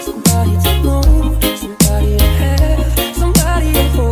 Somebody to know, somebody to have, somebody to hold.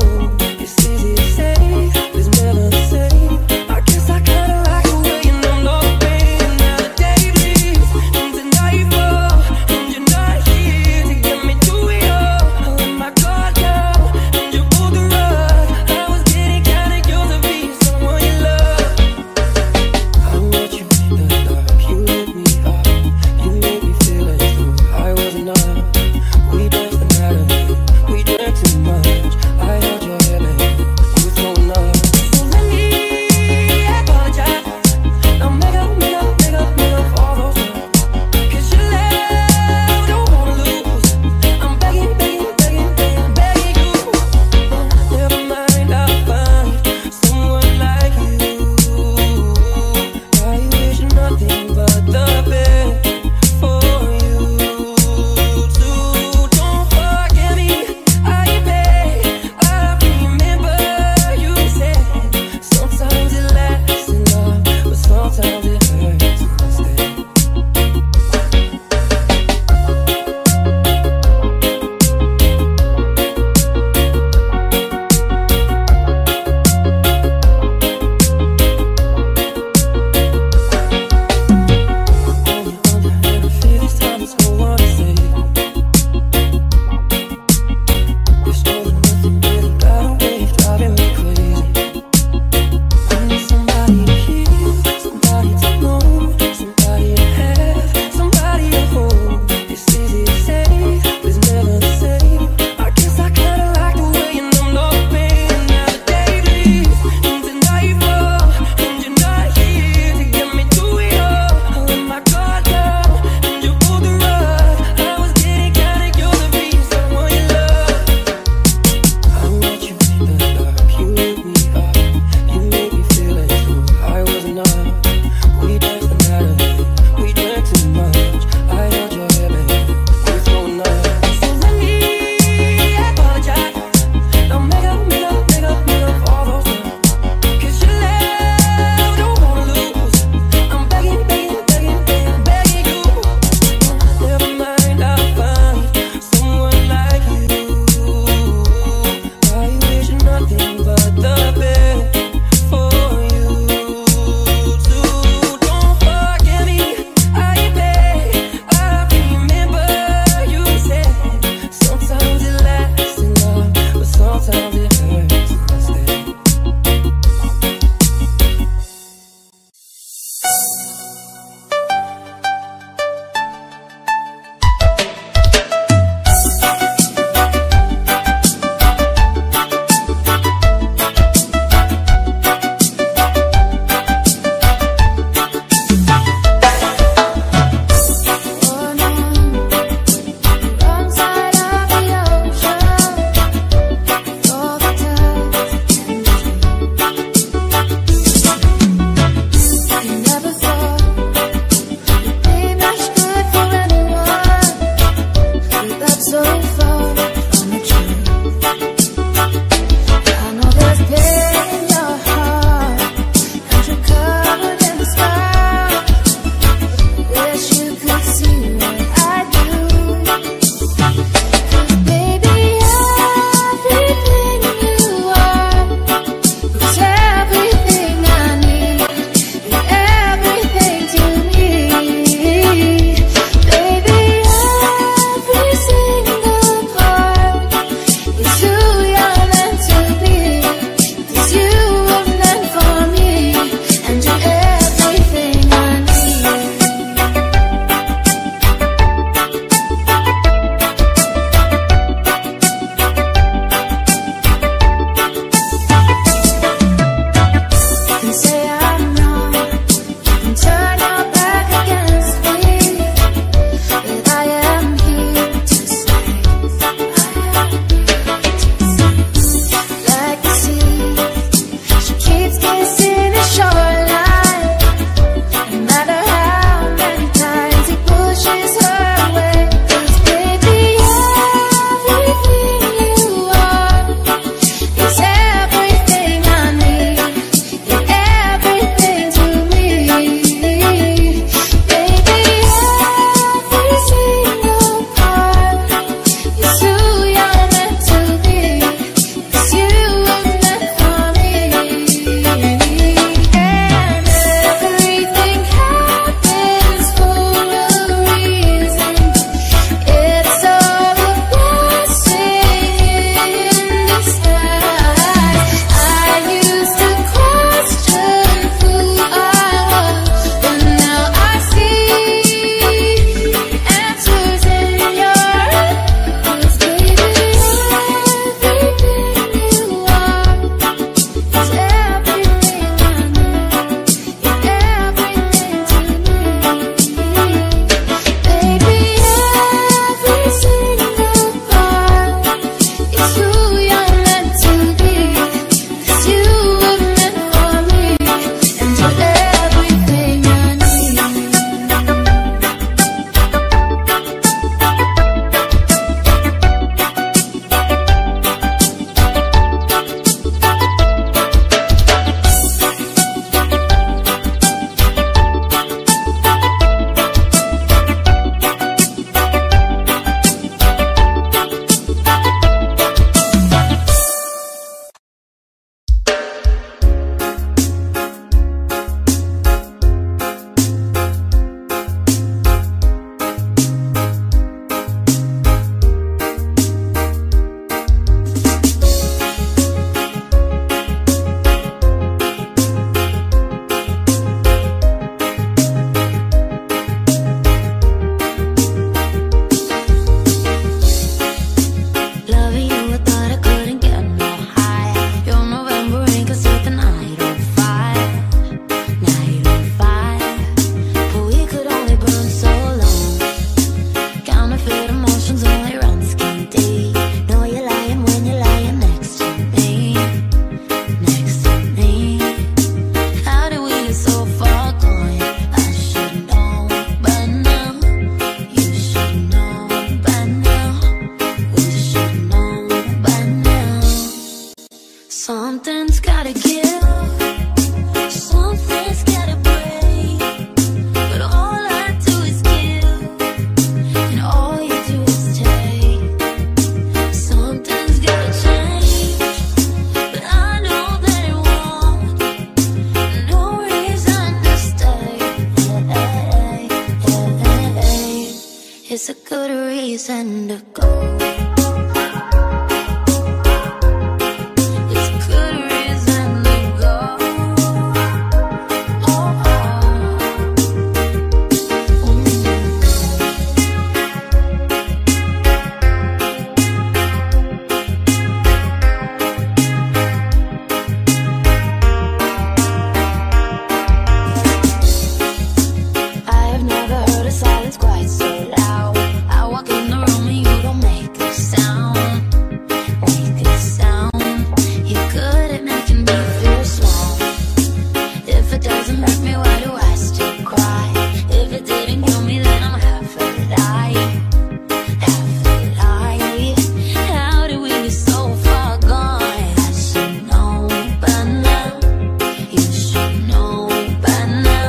Something's gotta give, something's gotta break, but all I do is give, and all you do is take. Something's gotta change, but I know that it won't. No reason to stay. It's a good reason to go. It's a good reason to go. It's a good reason to go. I should know by now. You should know by now. I think I'm breaking right now. Oh, I should know by now. You should know by now. I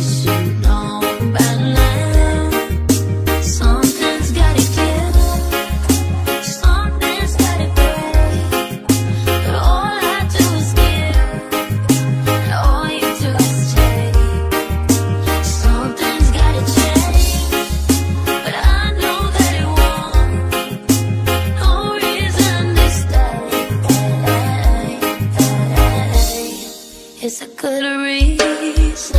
think I'm breaking right now. Something's gotta give, something's gotta break. All I do is give, and all you do is take. Something's gotta change. There's no reason to stay. It's a good reason. It's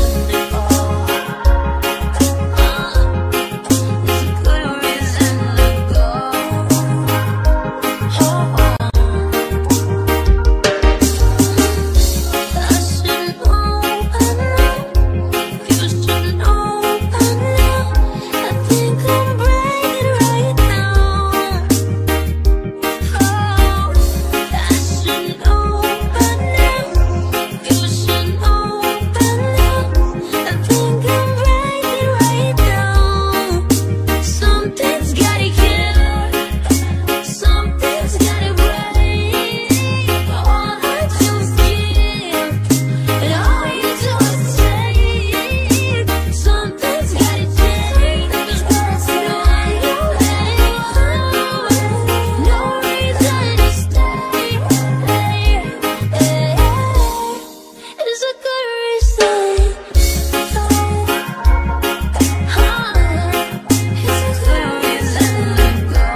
a good reason to go.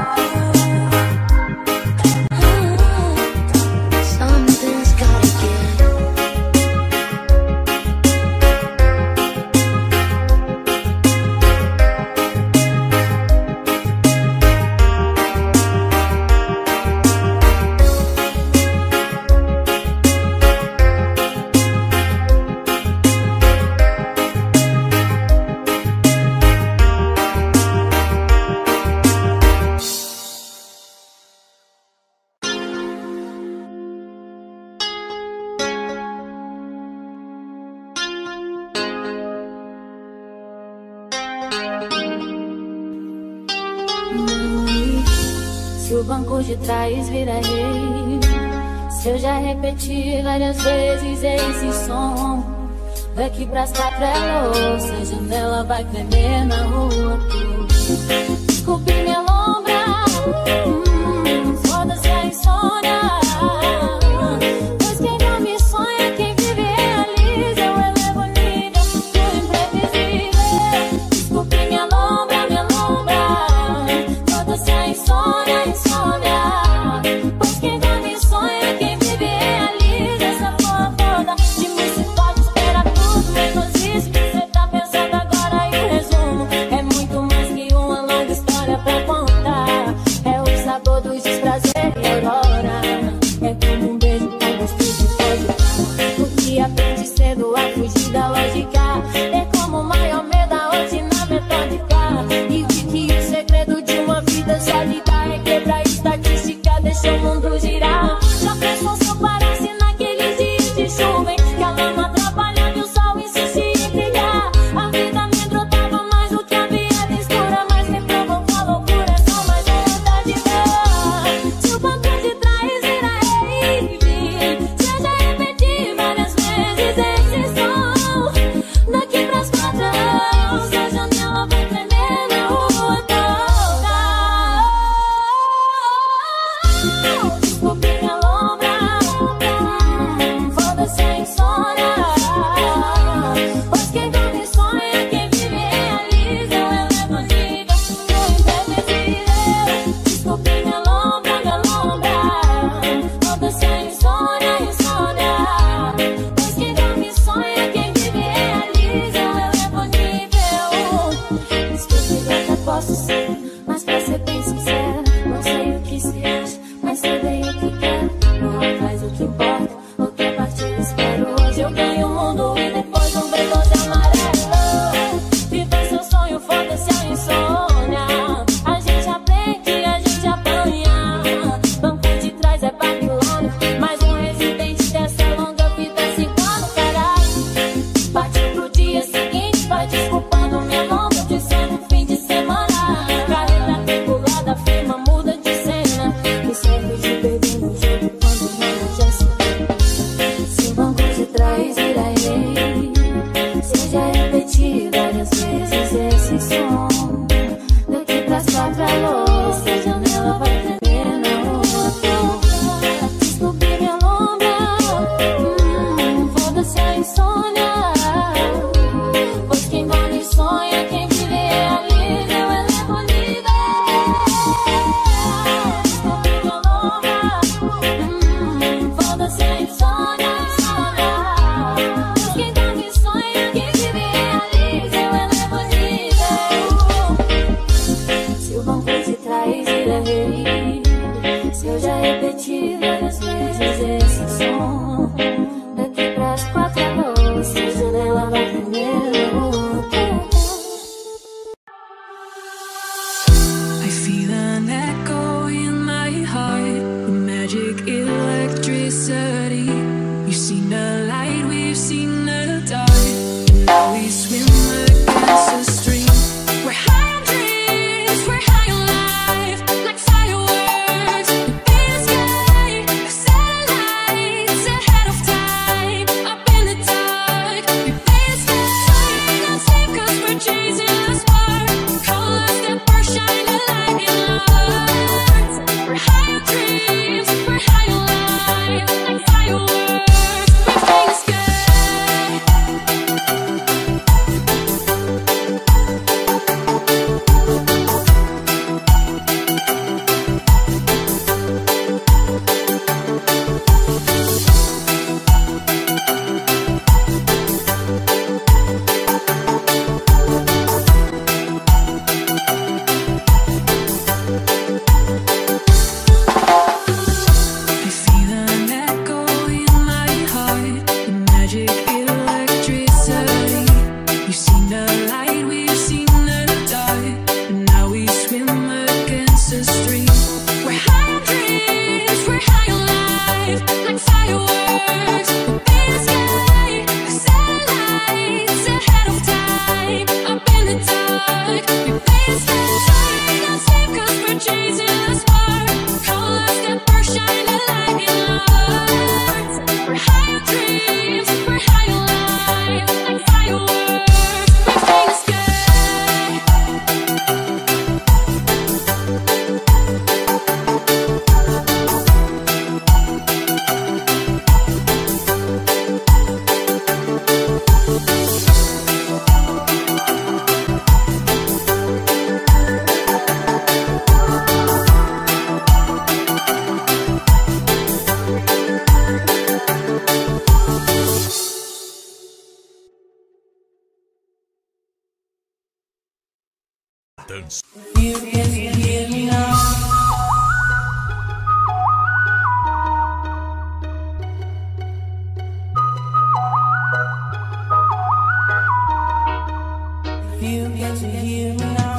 Something's gotta give. Se o banco de trás vira rei, se eu já repeti várias vezes esse som, daqui pras 4 é louça, a janela vai tremer na rua. Desculpe minha lombra, foda-se a insônia, pois quem dorme sonha, quem vive realiza. Eu elevo o nível do imprevisível. Desculpe minha lombra, foda-se a insônia, insônia, pois quem dorme sonha, quem vive realiza. Essa porra toda de mim se pode esperar tudo menos isso que cê tá pensando agora. E o resumo é muito mais que uma longa história pra contar. É o sabor do desprazer e aurora. É como um beijo com gosto de vodka. O que aprende cedo a fugir da lógica. É como o maior medo, a rotina metódica. E vi que o segredo de uma vida sólida é quebrar estatística, deixa o mundo girar. Já pensou se eu parasse naqueles dias de chuva, hein? Que a lama atrapalhava e o sol insistia em brilhar. A vida me drotava mais do que a viada escura, mas me provocou a loucura, é só mais vontade de ver. Se o banco de trás vira rei, repeti várias vezes esse som. Daqui pras 4 agosto, janela vai primeiro. I feel an echo in my heart, the magic electricity. You've seen the light, we've seen the dark, and now we swim against the stream. We're high on dreams, we're high on life, like fireworks in the sky. The satellites ahead of time, up in the dark. We play the sky, not sleep 'cause we're chasing the spark. Colors that burn, shine a light in our hearts. We're high on dreams, we're high on life, like fireworks. We play the sky. I feel an echo in my heart, the magic electricity. You've seen the light, we've seen the dark, and now we swim against the stream. We're high on dreams, we're high on life, like fireworks in the sky. The satellites ahead of time, up in the dark. We play the sky, not sleep 'cause we're chasing the spark. Colors that burn, shine a light in our hearts. We're high on dreams, we're high on life, like fireworks. We play the sky. You can hear me now. You get to hear me now.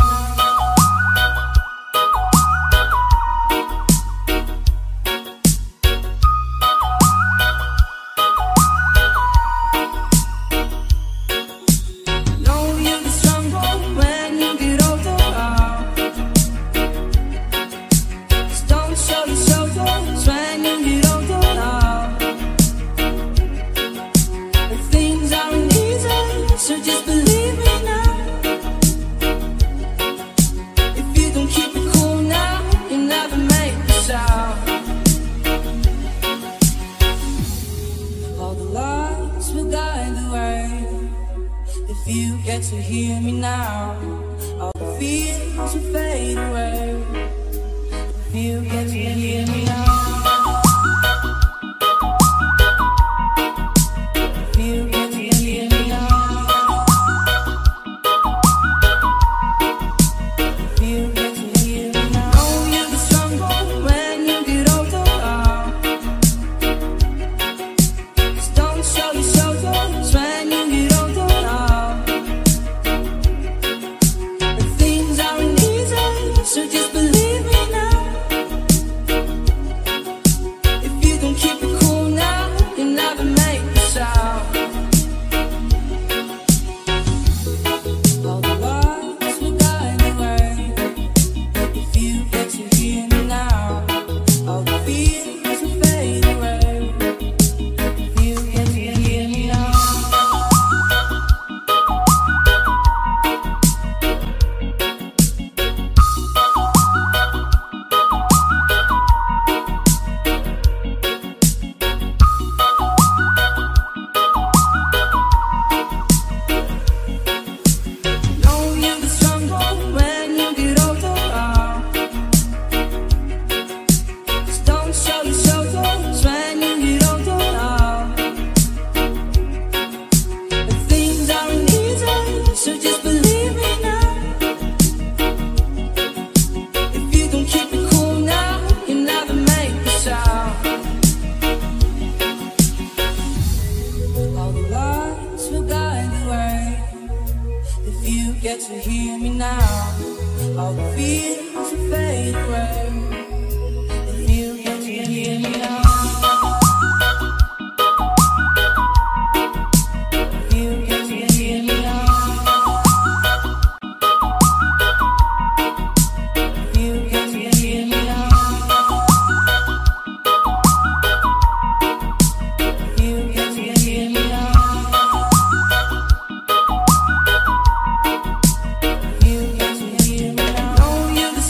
Know you get stronger when you get older. Just don't show your shoulders when you get older now. And things aren't easy, so just believe me now. If you don't keep it cool now, you'll never make a sound. All the lights will guide the way. If you get to hear me now, all the fears will fade away. If you get to hear me now. If you get to hear me now. If you get to hear me now. Know you get stronger when you get older. Just don't show your shoulders when you get older now. And things aren't easy, so just believe me now. to hear me now, all the fears will fade away. If you get to hear me now. Know you're the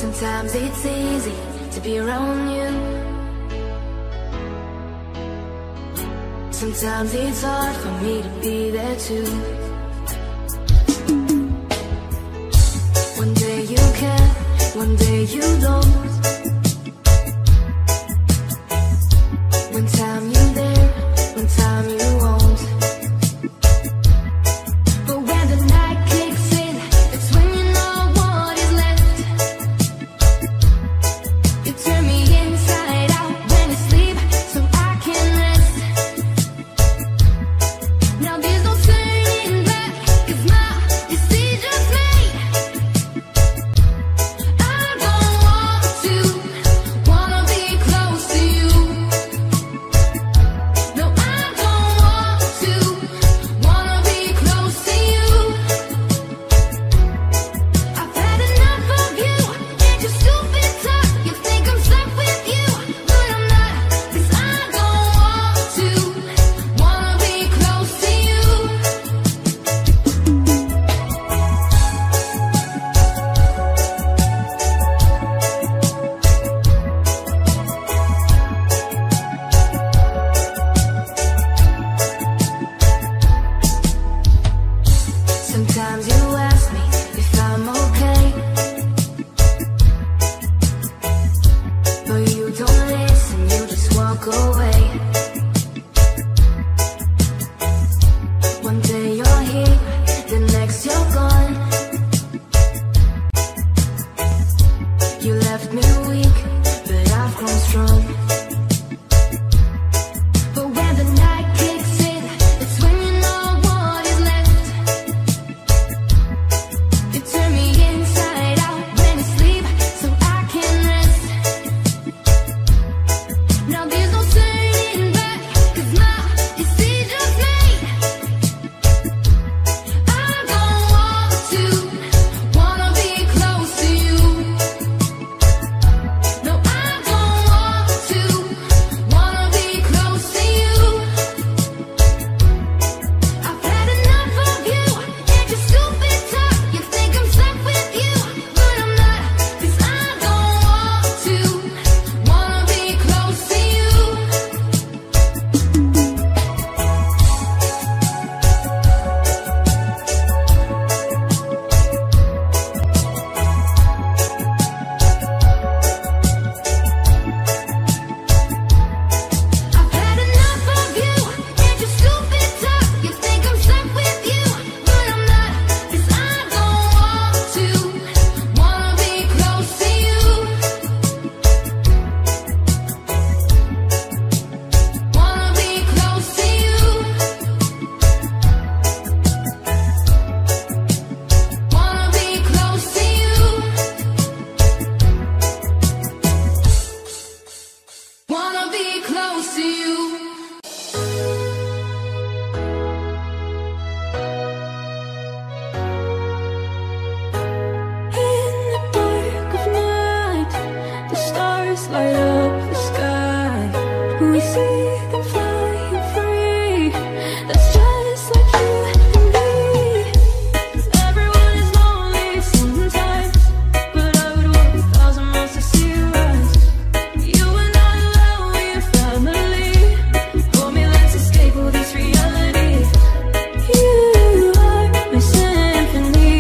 Sometimes it's easy to be around you. Sometimes it's hard for me to be there too. One day you can, one day you don't. One time you there, one time you won't. But when the night kicks in, it's when you know what is left. You turn me inside out when you sleep, so I can rest. Now there's no turning back, 'cause my decision's made. I don't want to, wanna be close to you. No, I don't want to, wanna be close to you. I've had enough of you and your stupid talk. You think I'm stuck with you, but I'm not. 'Cause I don't want to, wanna be close to you. Sometimes you ask me if I'm okay, but you don't listen, you just walk away. One day you're here, the next you're gone. You left me weak, but I've grown strong. But when the night kicks in, it's when you know what is left. You turn me inside out when you sleep, so I can rest. Now there's no turning back, 'cause my decision's made. I don't want to, wanna be close to you. No, I don't want to, wanna be close to you. I've had enough of you and your stupid talk. You think I'm stuck with you, but I'm not. 'Cause I don't want to, wanna be close to you. I've had enough of you and your stupid talk. You think I'm stuck with you, but I'm not. 'Cause I don't want to, wanna be close to you. Wanna be close to you. Wanna be close to you. Wanna be close to you. In the dark of night, the stars light up the sky. We see them flying free. That's just like you and me. 'Cause everyone is lonely sometimes, but I would walk 1,000 miles to see you rise. You are not alone, we're family. Hold me, let's escape all this reality. You are my symphony,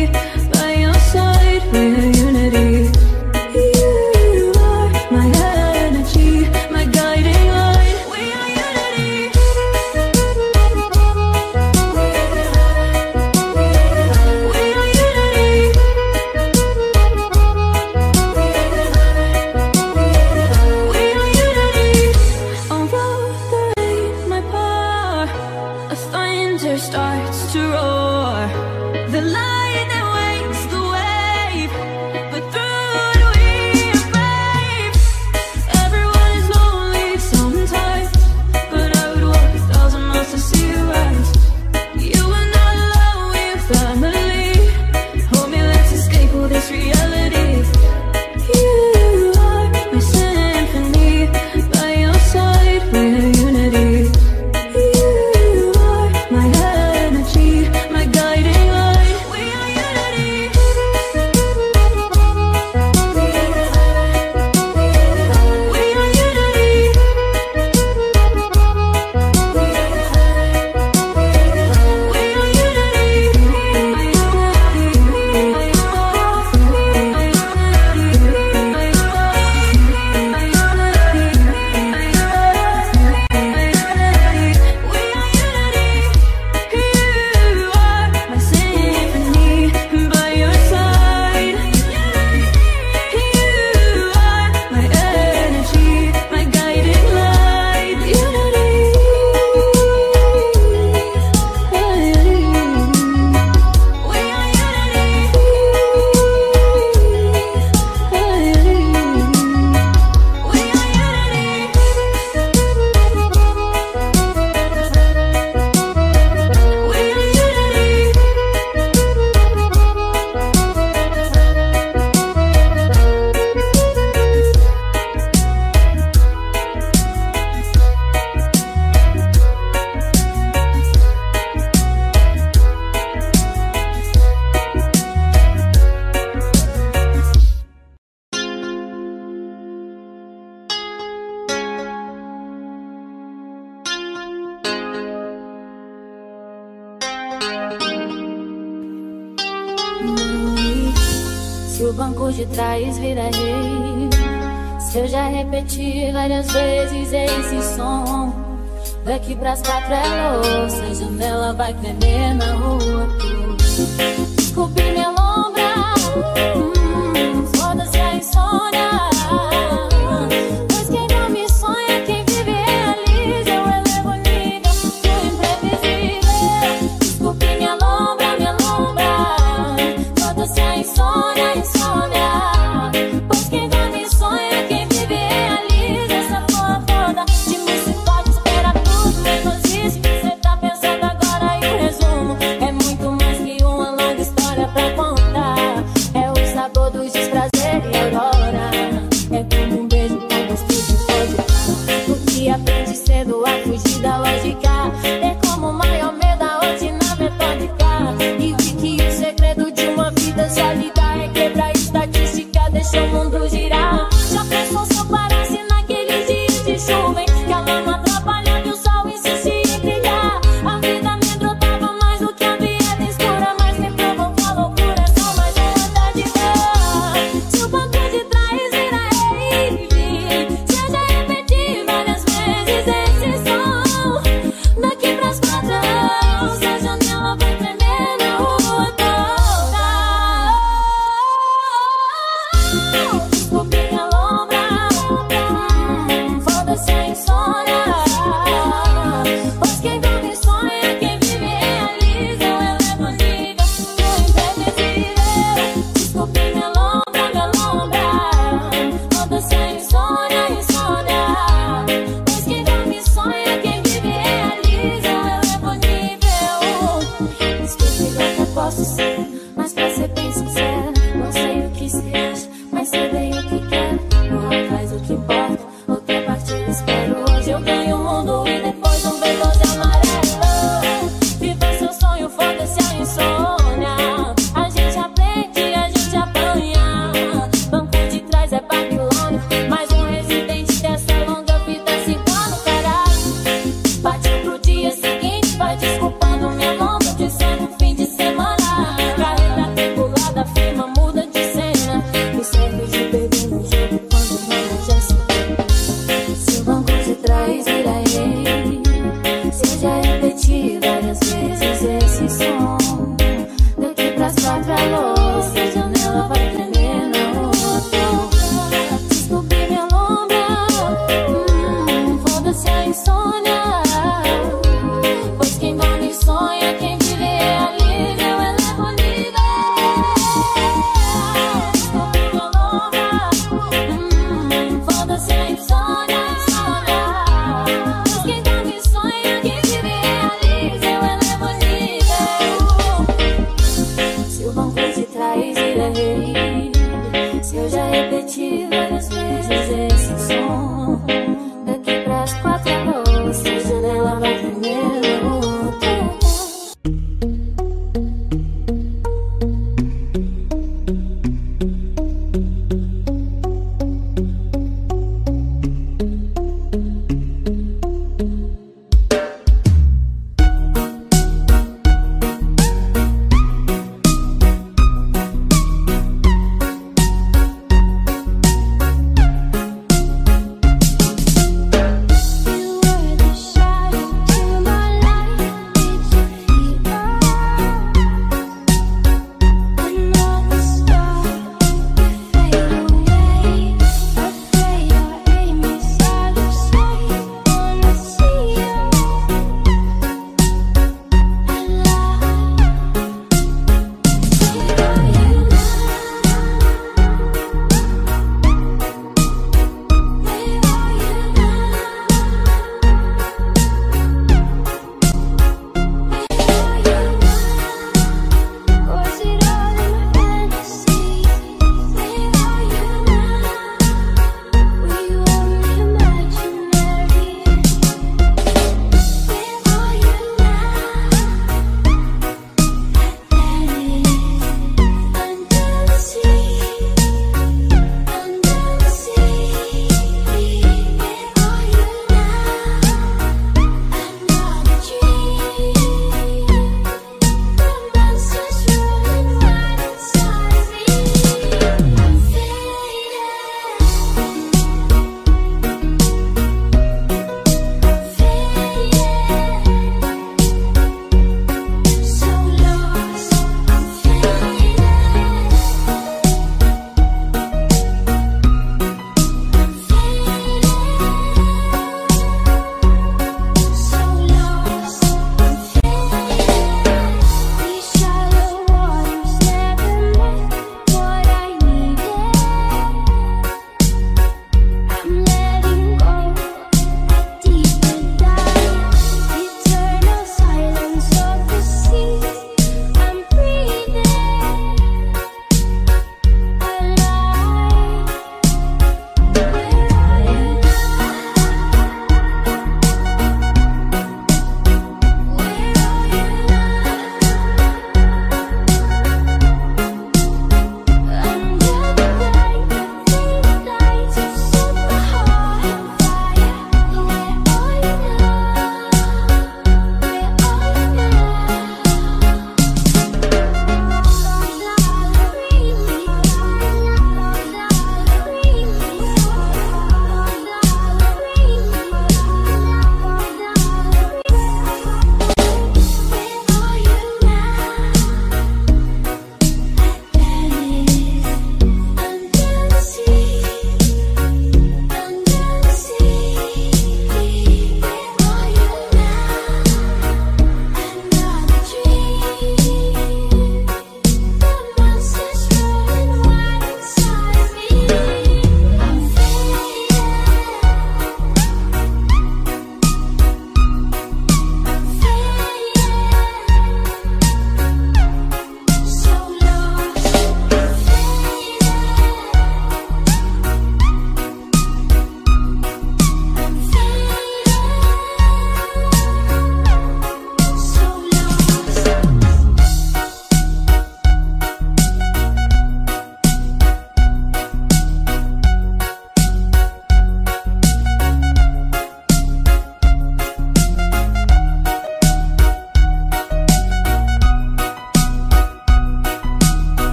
by your side we're unity. You are my energy, Se o banco de trás vira rei, se eu já repeti várias vezes esse som, daqui pras 4 é louça, a janela vai tremer na rua. Desculpe minha lombra, foda-se a insônia, pois quem dorme sonha, quem vive realiza. Eu elevo o nível do imprevisível. Desculpe minha lombra, foda-se a insônia, pois quem dorme sonha, quem vive realiza. Essa porra toda de mim se pode esperar tudo, menos isso que cê tá pensando agora. E o resumo é muito mais que uma longa história pra contar. É o sabor dos desprazeres e aurora, é como um beijo com gosto de vodka. O que aprende cedo a fugir da lógica, é como o maior medo da rotina metódica. E vi que o segredo de uma vida sólida é quebrar a estatística, deixa o mundo girar. Já pensou se eu parasse naqueles dias de chuva, hein? Que a lama atrapalhava e o sol insistia em brilhar. A vida me amedrontava mais do que a viada escura, mas me provocou a loucura, é só mais um andar de cor. Se o banco de trás vira rave, se eu já repeti várias vezes esse som, daqui pras 4 se a janela vai tremer na rua toda. Desculpe minha lombra, foda-se a insônia, pois quem dorme sonha, quem vive realiza. Eu elevo o nível do imprevisível. Desculpe minha lombra, foda-se a insônia, pois quem dorme sonha, quem vive realiza. Eu elevo o nível. Desculpe o que eu posso ser, mas pra ser bem sincero, não sei o que se acha, mas sei bem o que quero. Não faz o que importa, outra partida espero. Hoje eu ganho o mundo e depois um V12 amarelo. Viva seu sonho, foda-se a insônia. A gente aprende, a gente apanha. Banco de trás é Babilônia, mais um residente dessa longa vida se no caralho. Partiu pro dia seguinte, vai desculpando minha lombra, dizendo fim de semana. Carreira tribulada, firma muda de cena. Me serve de beber no jogo quando não já se. Se o banco de trás vira rei, se eu já repeti várias vezes esse som, daqui pras 4 é louça, a janela vai tremer na rua toda. Desculpe minha lombra, foda-se a insônia, pois quem dorme sonha, quem vive realiza. Eu elevo o nível. Desculpe minha lombra, foda-se a insônia, pois quem dorme sonha, quem vive realiza. Eu elevo o nível.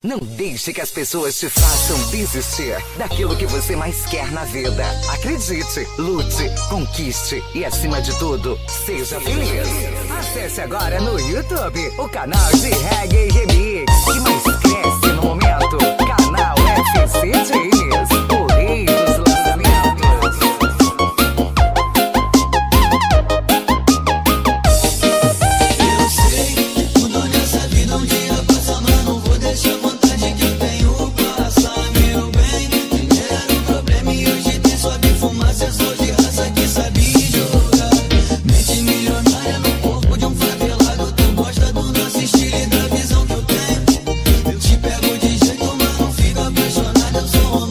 Não deixe que as pessoas te façam desistir daquilo que você mais quer na vida. Acredite, lute, conquiste e, acima de tudo, seja feliz. Acesse agora no YouTube o canal de Reggae Remix, que mais cresce no momento. Canal FC James, o rei dos lançamentos. Eu sei que tudo nessa vida um dia passa, mas não vou deixar a vontade que eu tenho passar, meu bem. Dinheiro era um problema e hoje tem só de fumaça. Eu sou de raça que sabe jogar. Mente milionária no corpo de um favelado. Tu gosta do nosso estilo e da visão que eu tenho. Eu te pego de jeito, mas não fico apaixonado. Eu sou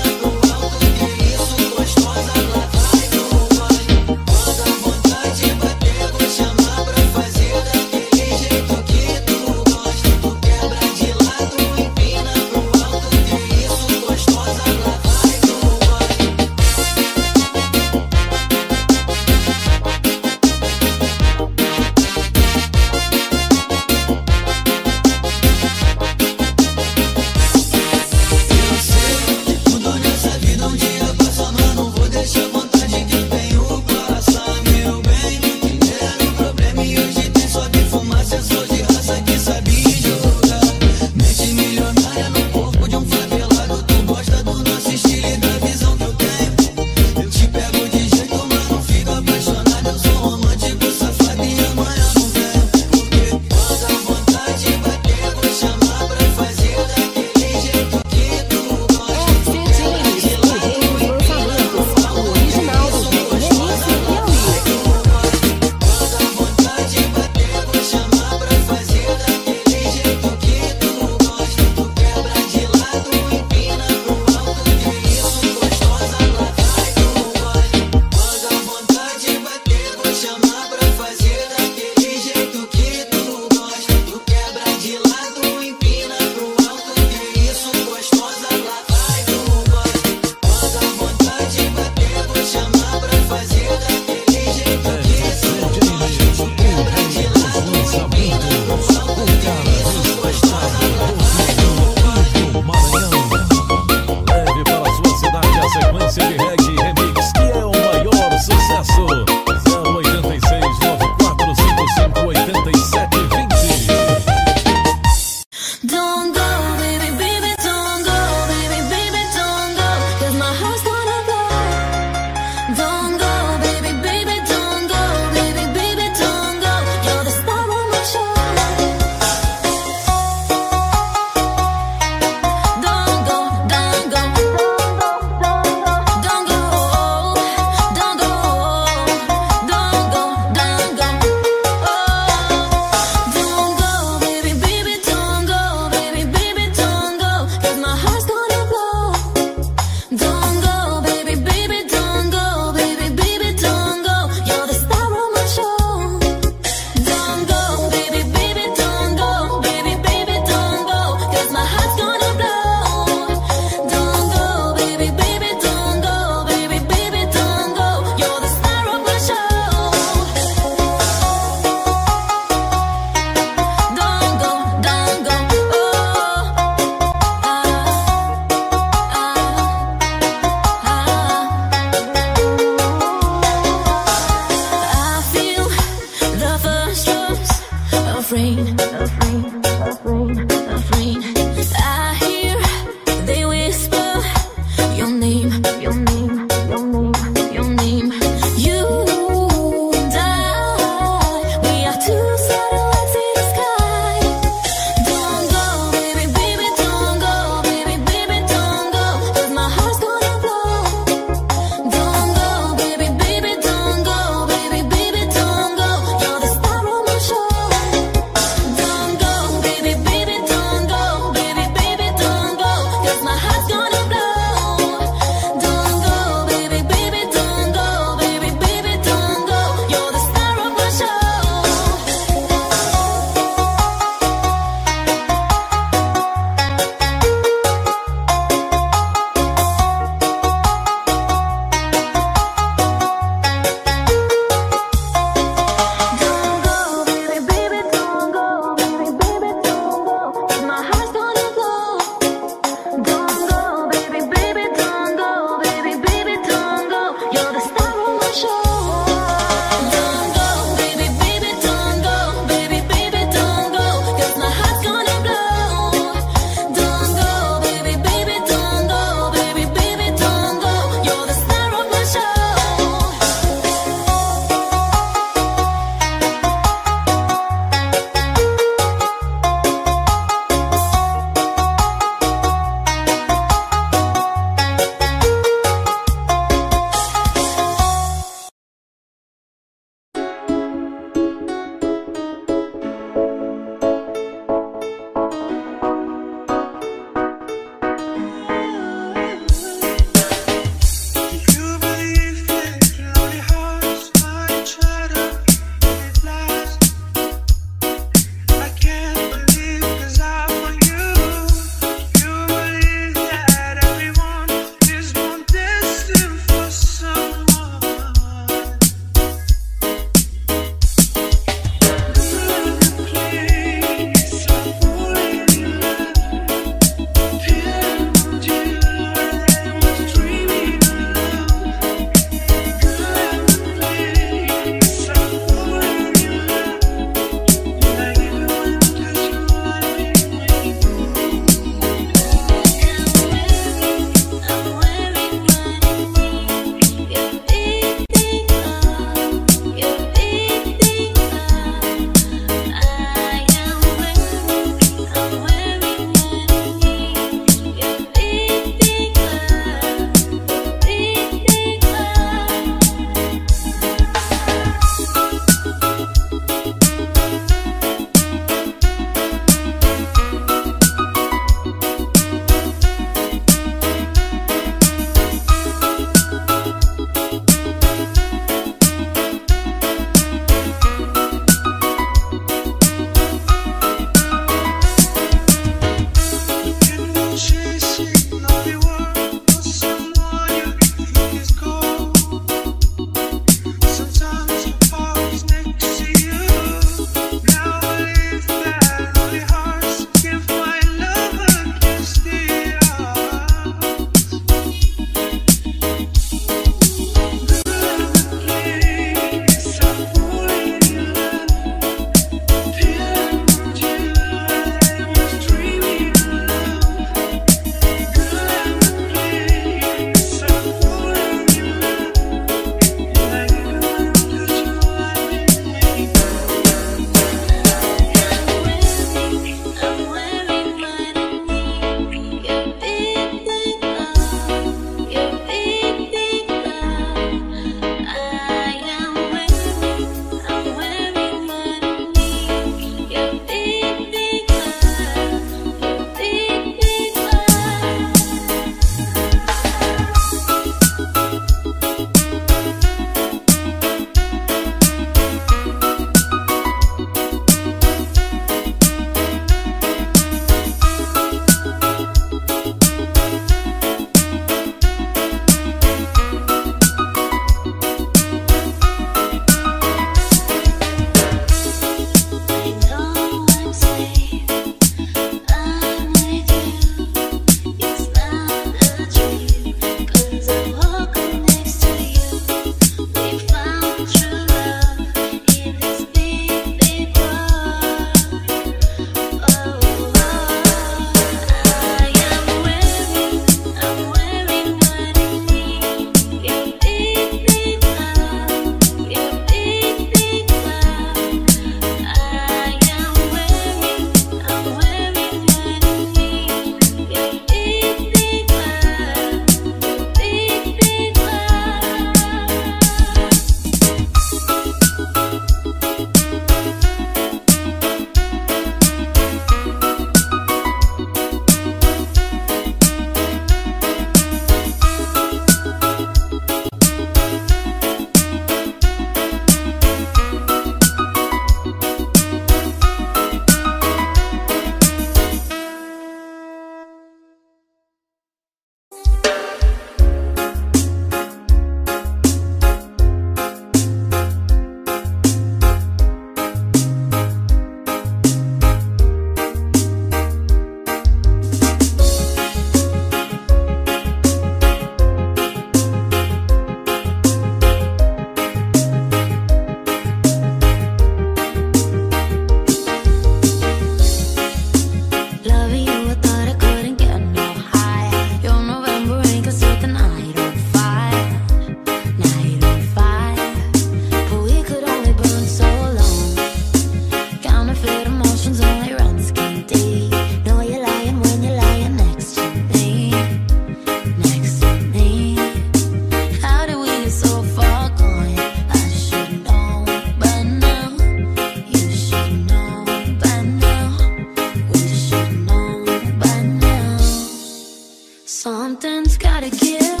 Something's gotta give,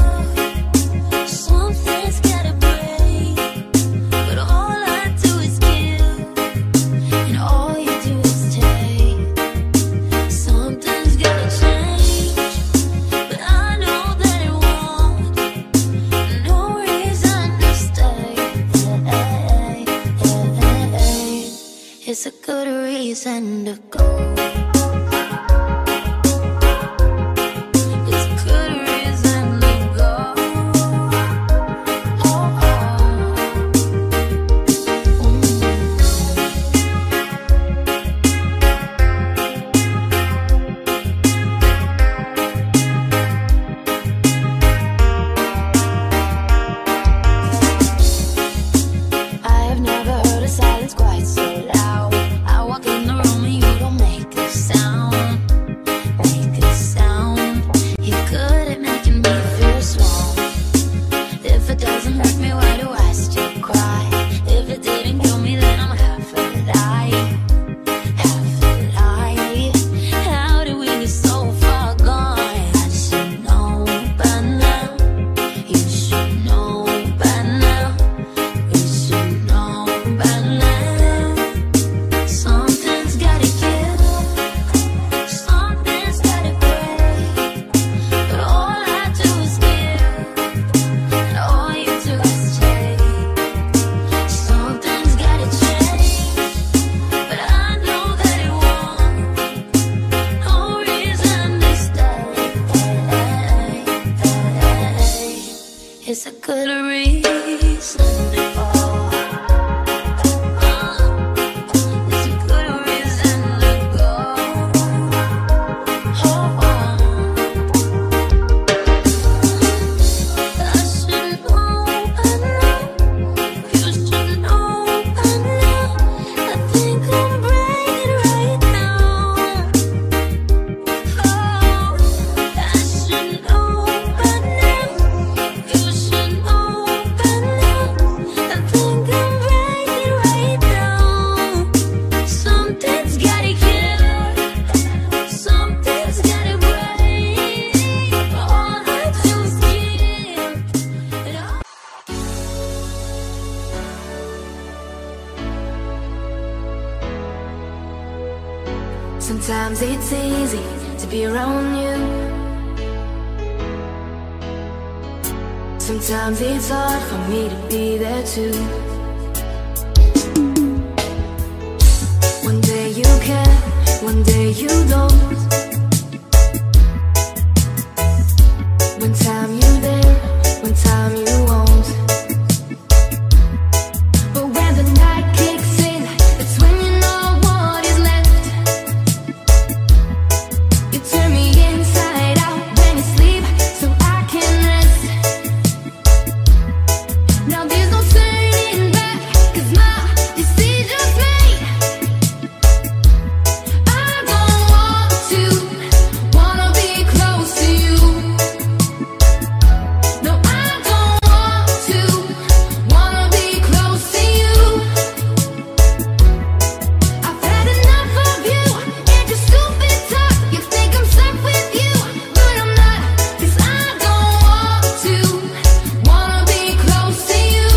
something's gotta break. But all I do is give, and all you do is take. Something's gotta change, but I know that it won't. No reason to stay. It's a good reason to go. It's a good reason to go. It's a good reason to go. I should know by now. You should know by now. I think I'm breaking right now. I should know by now. You should know by now. I think I'm breaking right now. Something's gotta give, something's gotta break. All I do is give, and all Sometimes it's easy to be around you. Sometimes it's hard for me to be there too. One day you care, one day you don't. One time you there, one time you won't. But when the night kicks in, it's when you know what is left. You turn me inside out when you sleep, so I can rest. Now there's no turning back, 'cause my decision's made. I don't want to, wanna be close to you. No, I don't want to, wanna be close to you. I've had enough of you and your stupid talk. You think I'm stuck with you, but I'm not. 'Cause I don't want to, wanna be close to you.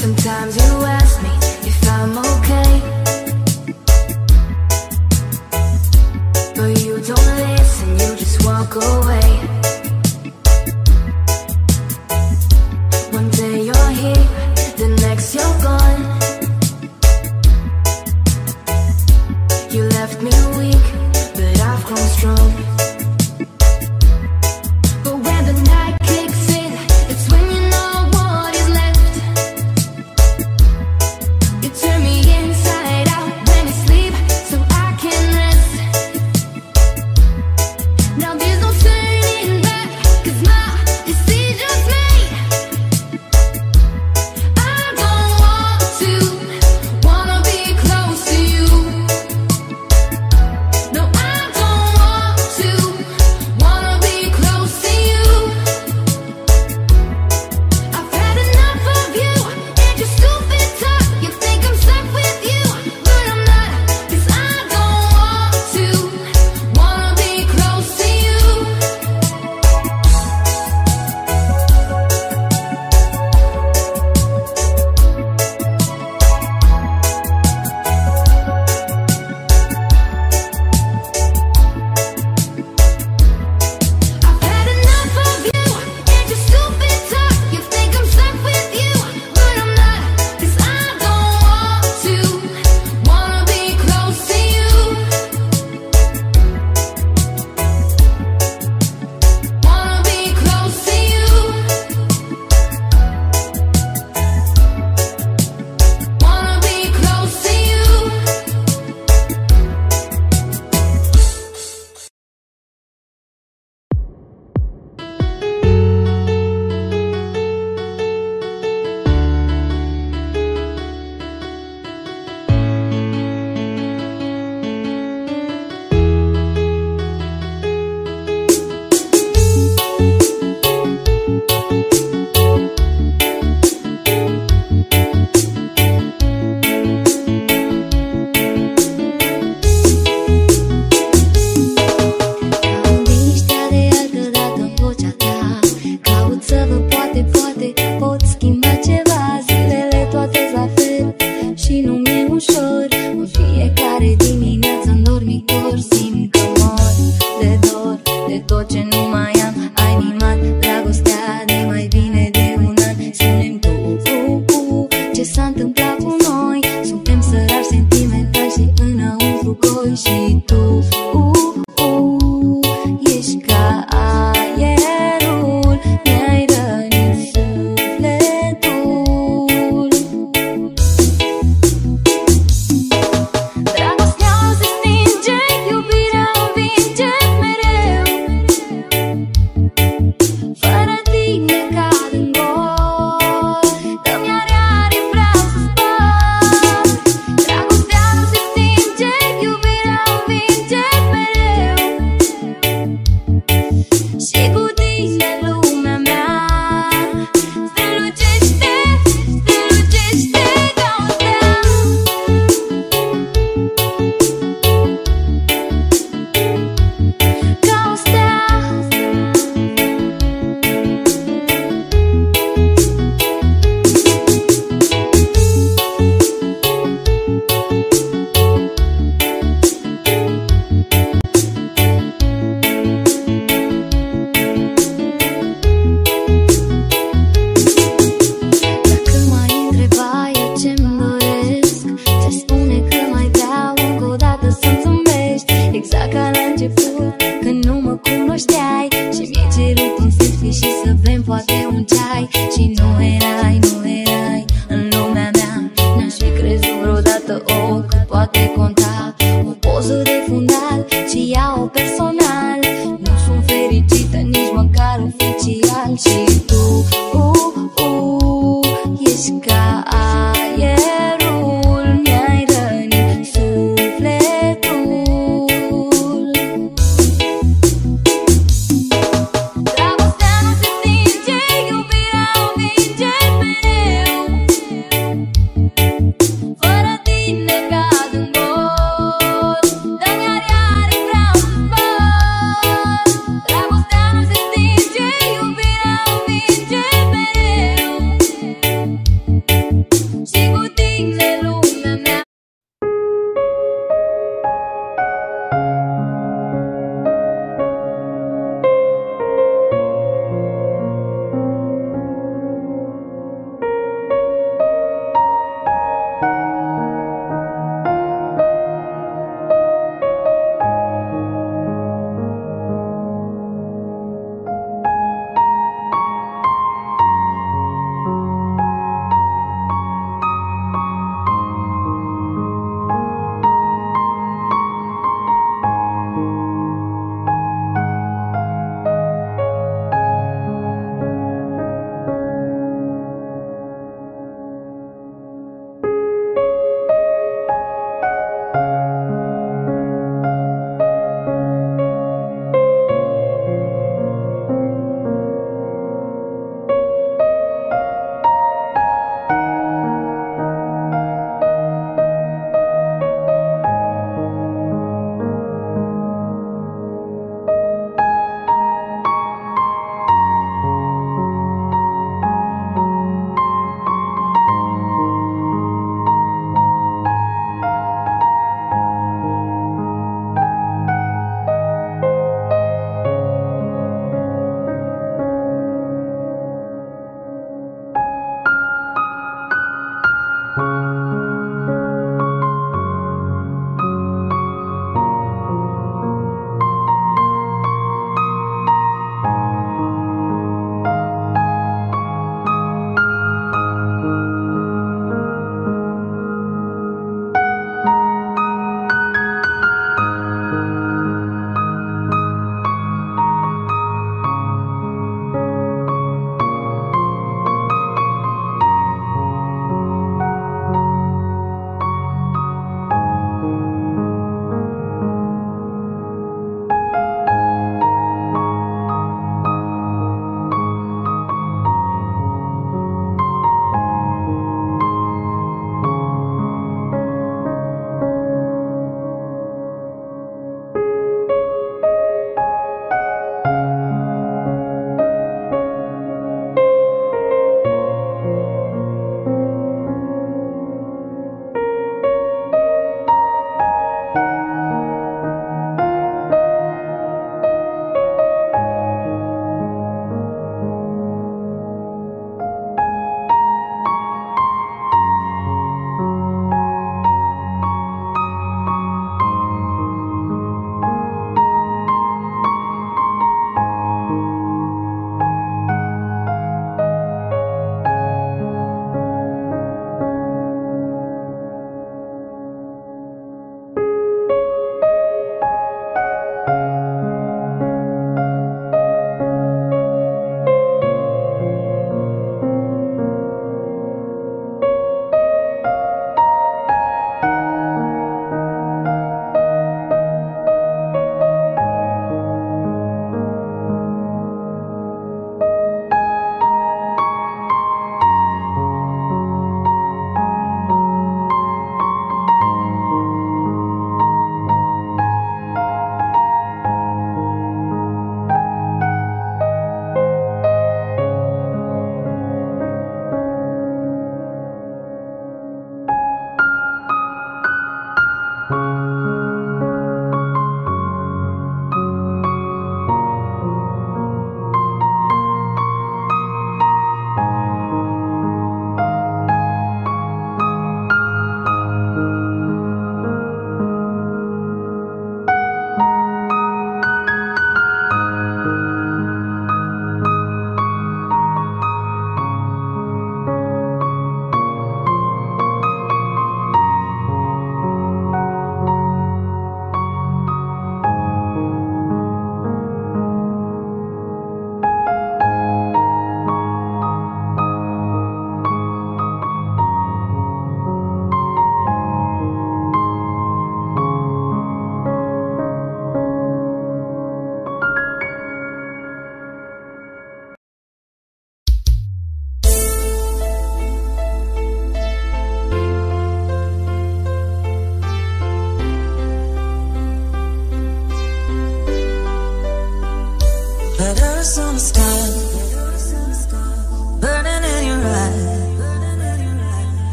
Sometimes you ask me if I'm okay, but you don't listen, you just walk away. One day you're here, the next you're gone. You left me weak, but I've grown strong. But when the night kicks in, it's when you know what is left. You turn me inside out when you sleep, so I can rest. Now there's no turning back. că nu mă cunoșteai și mi-ai cerut un selfie și să bem poate un ceai. Și nu erai în lumea mea. N-aș fi crezut vreodată că poate conta o poză de fundal, ci iau-o personal. Nu sunt fericită nici măcar oficial. Și tu, ești ca aerul, mi-ai rănit sufletul. Dragostea nu se stinge, iubirea o vinge mereu. Fără tine cad în gol, dă-mi iar vreau să zbor. Dragostea nu se stinge, iubirea o vinge mereu. Și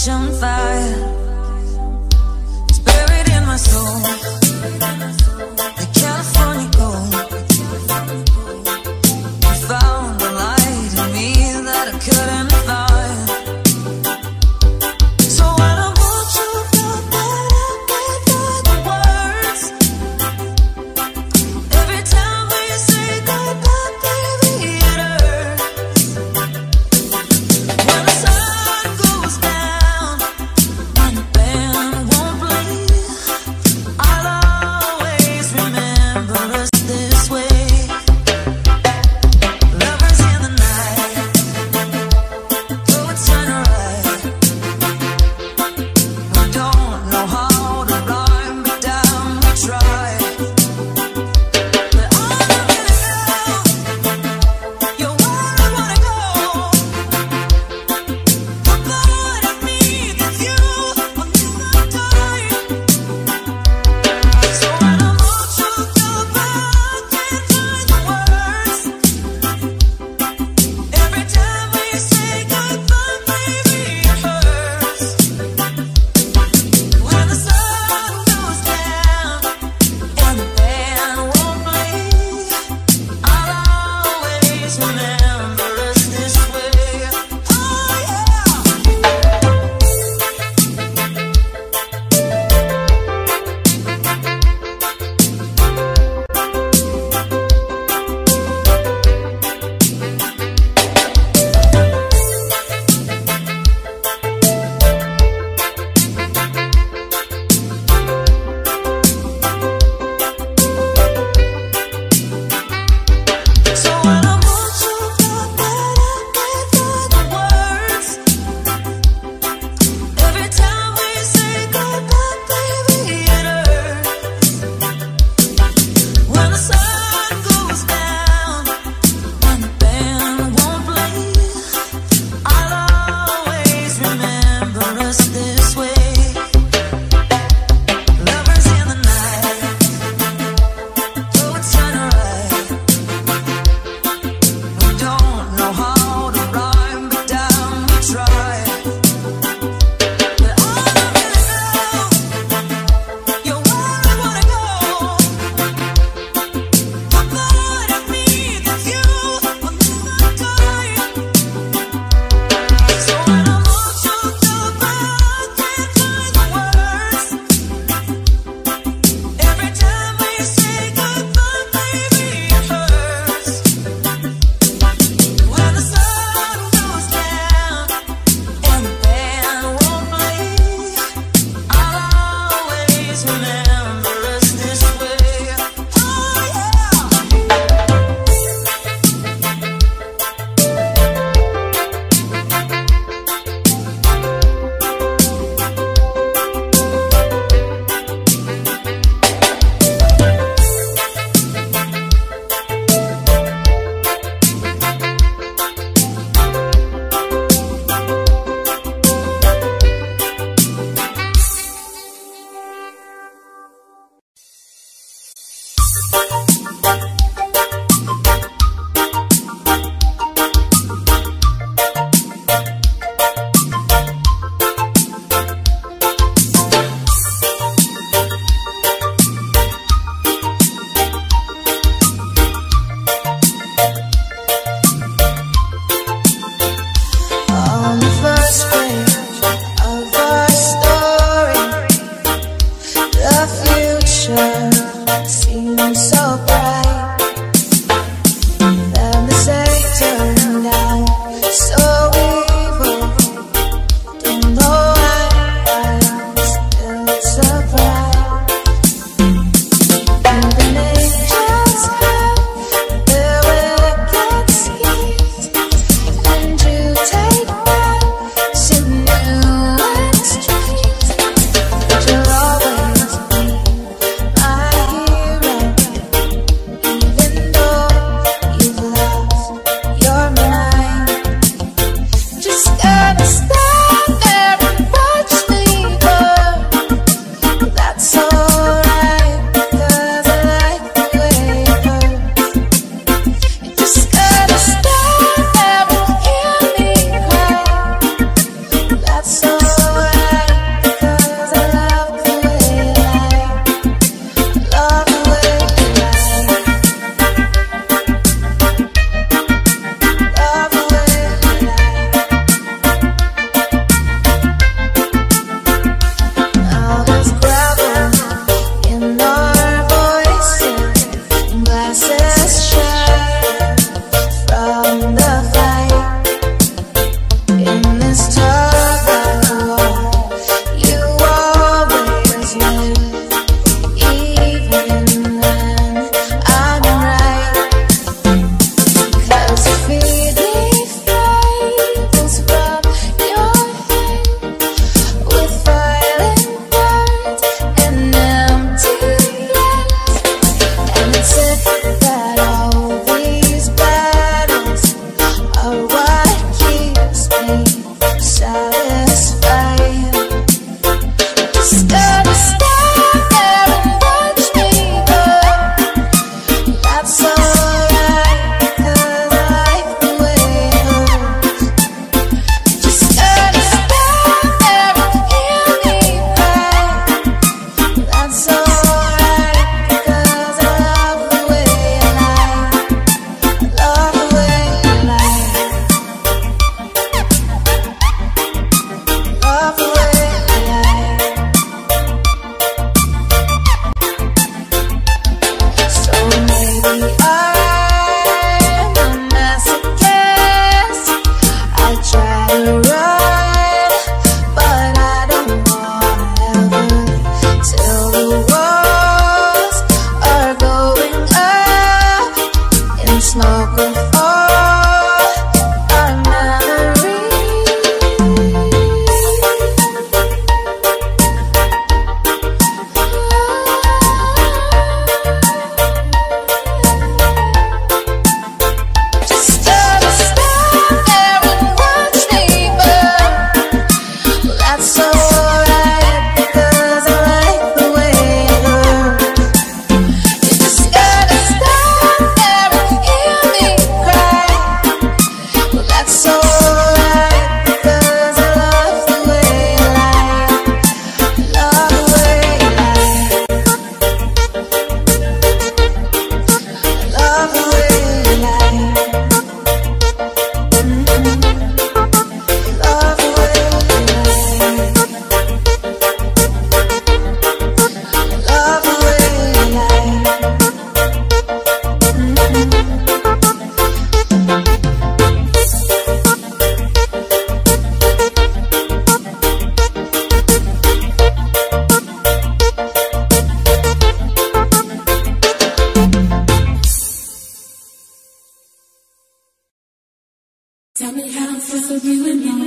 passion fire. It's buried in my soul. The California gold. You found the light in me that I couldn't find. So when I want you, feel that I can't find the words. Every time we say goodbye, baby, it hurts. When the sun goes down and the band won't play, I'll always remember us this way. Lovers in the night, though it's sunrise. We don't know how to rhyme, but damn, we try. But all of you know, you're where I wanna go. The part of me that's you will never die. So when I want you to back, can't find the words. Every time we say goodbye, baby, it hurts. When the sun goes down and the band won't play, I'll always remember us this way. Oh yeah. So when I want you, feel that I can't find the words. Every time we say goodbye, baby, it hurts. When the sun goes down and the band won't play, I'll always remember us this way. Lovers in the night, though it's sunrise. We don't know how to rhyme, but damn, we try. But all of you know, you're where I wanna go. The part of me that's you will never die. So when I want you to back, can't find the words. Every time we say goodbye, baby, it hurts. When the sun goes down and the band won't play, I'll always remember us this way. Oh yeah. On the first page of our story, the future seems so bright. Then the day turned out so evil. Don't know why I'm still surprised. Even angels have their wicked schemes. And you take back to new extremes. But you'll always be my hero. disagree with me.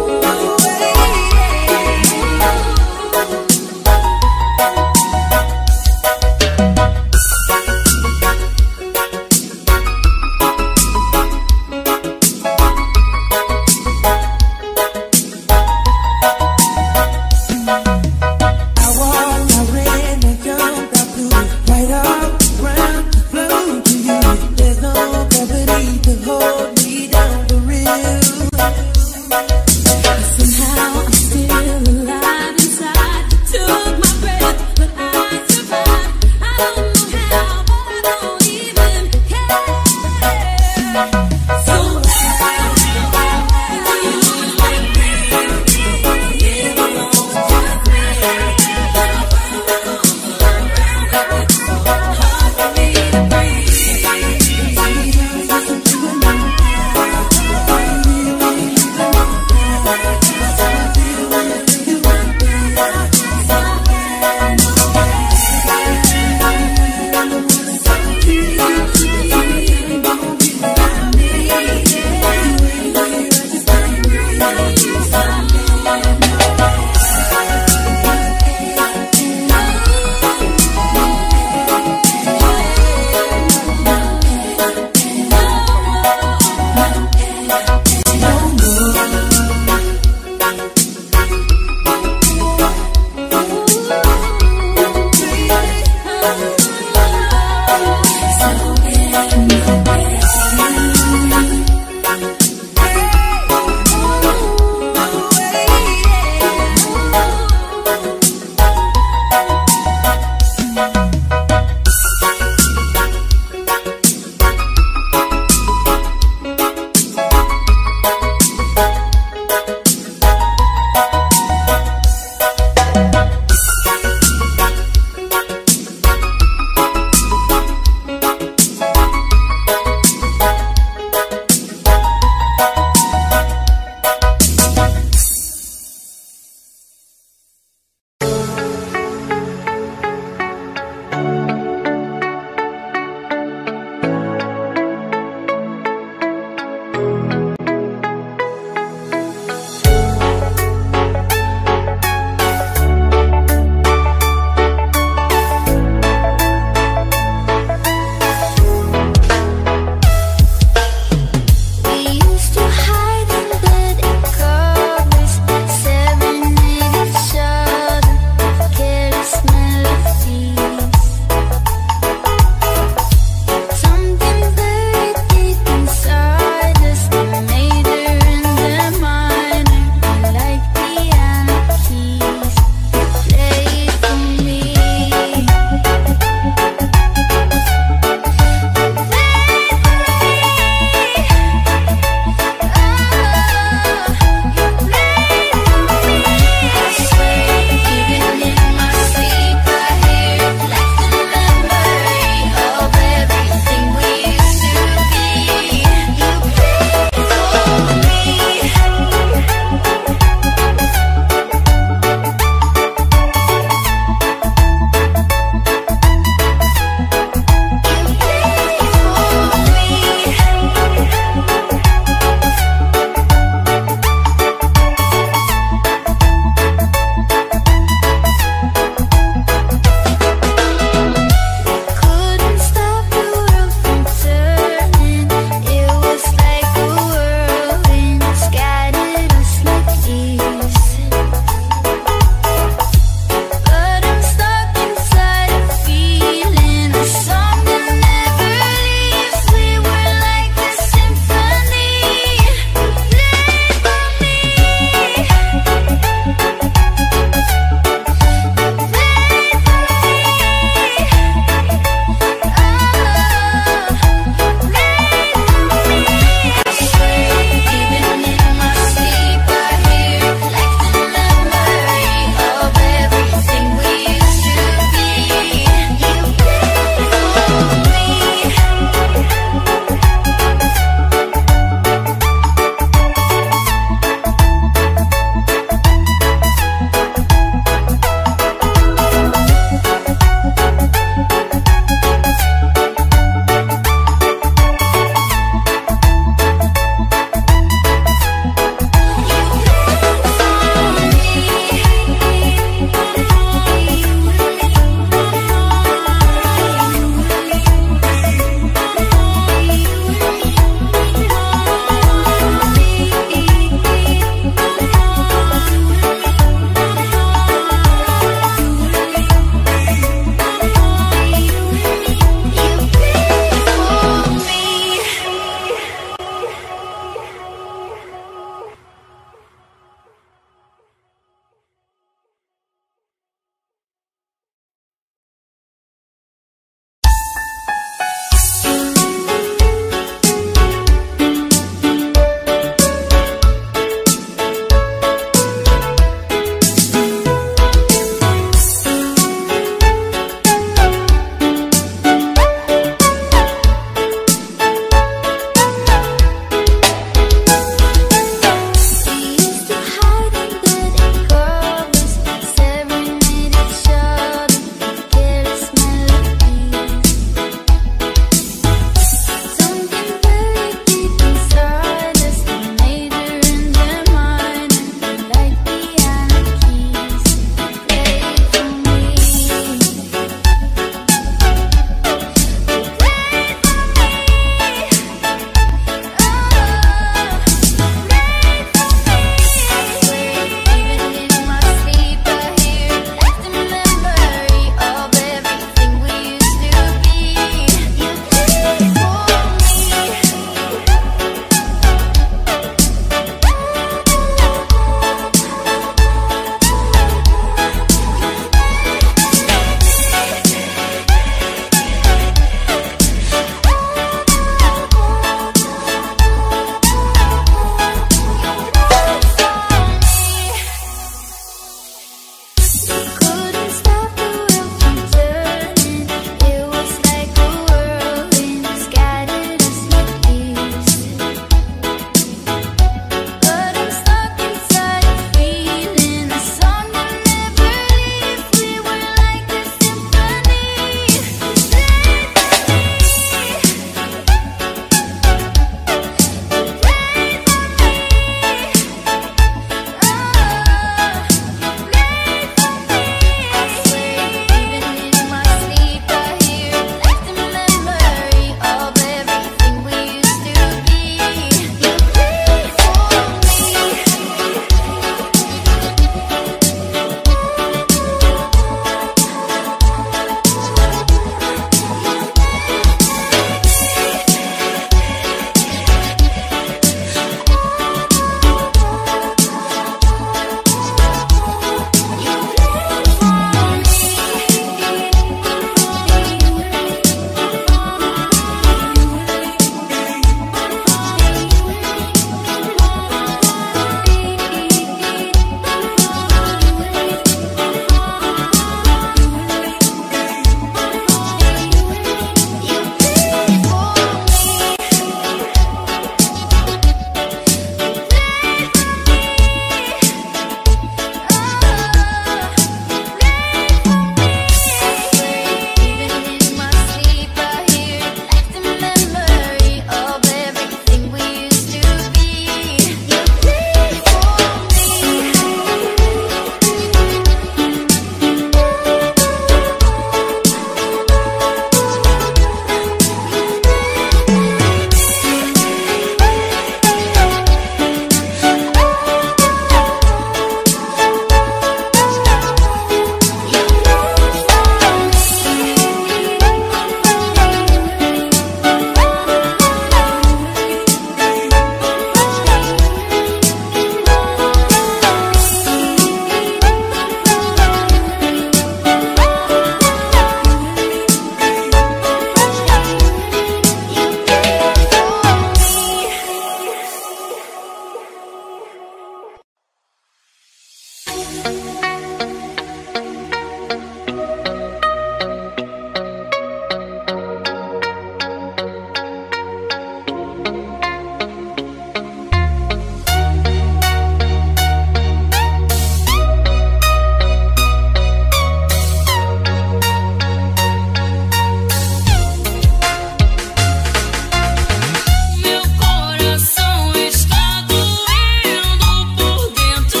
Meu coração está doendo por dentro.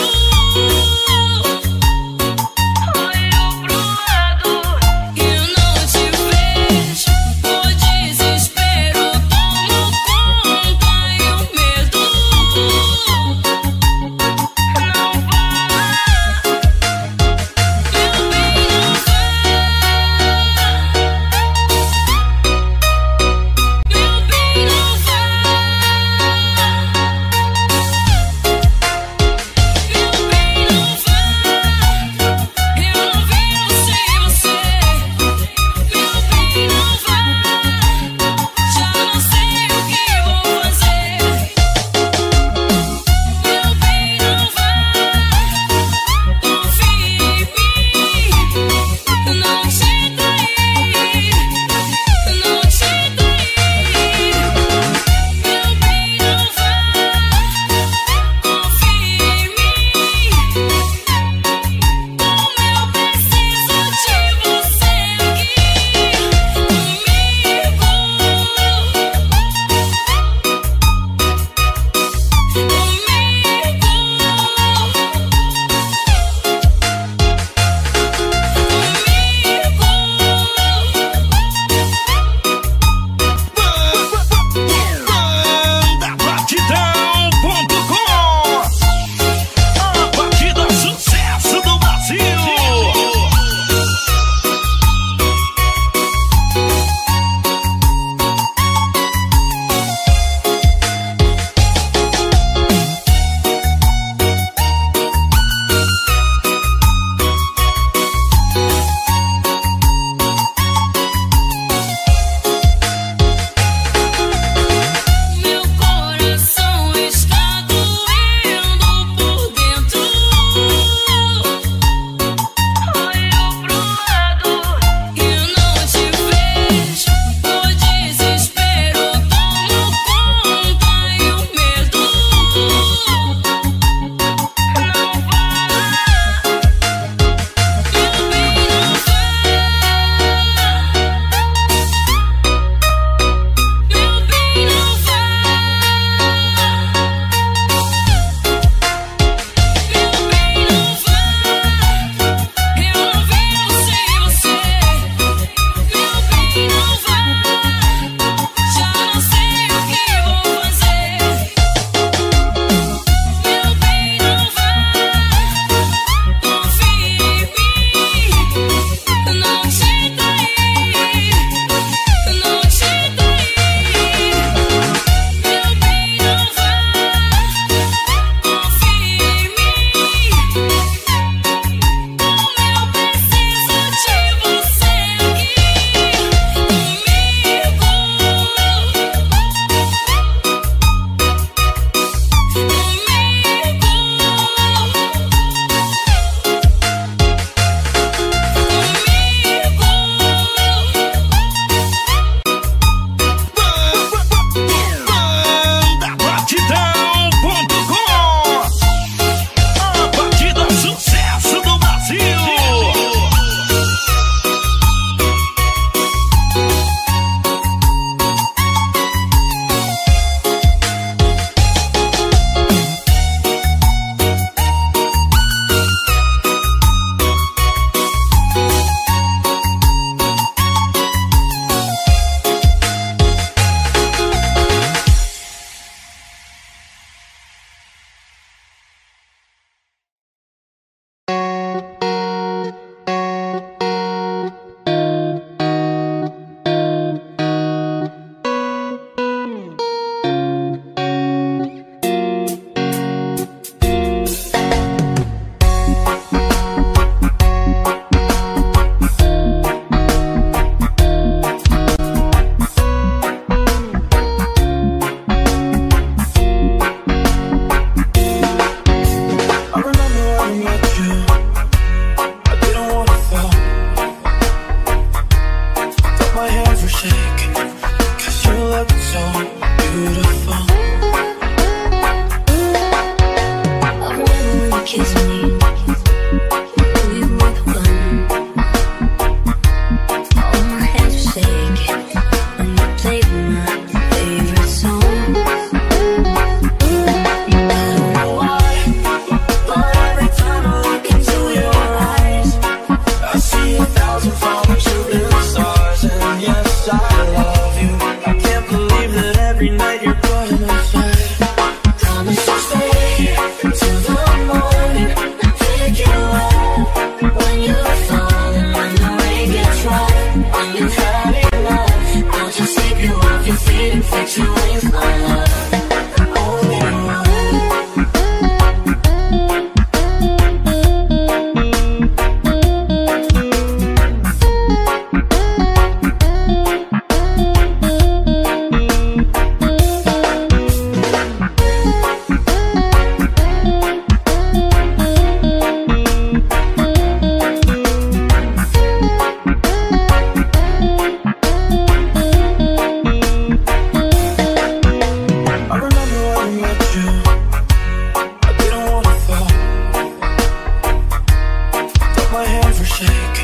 shake,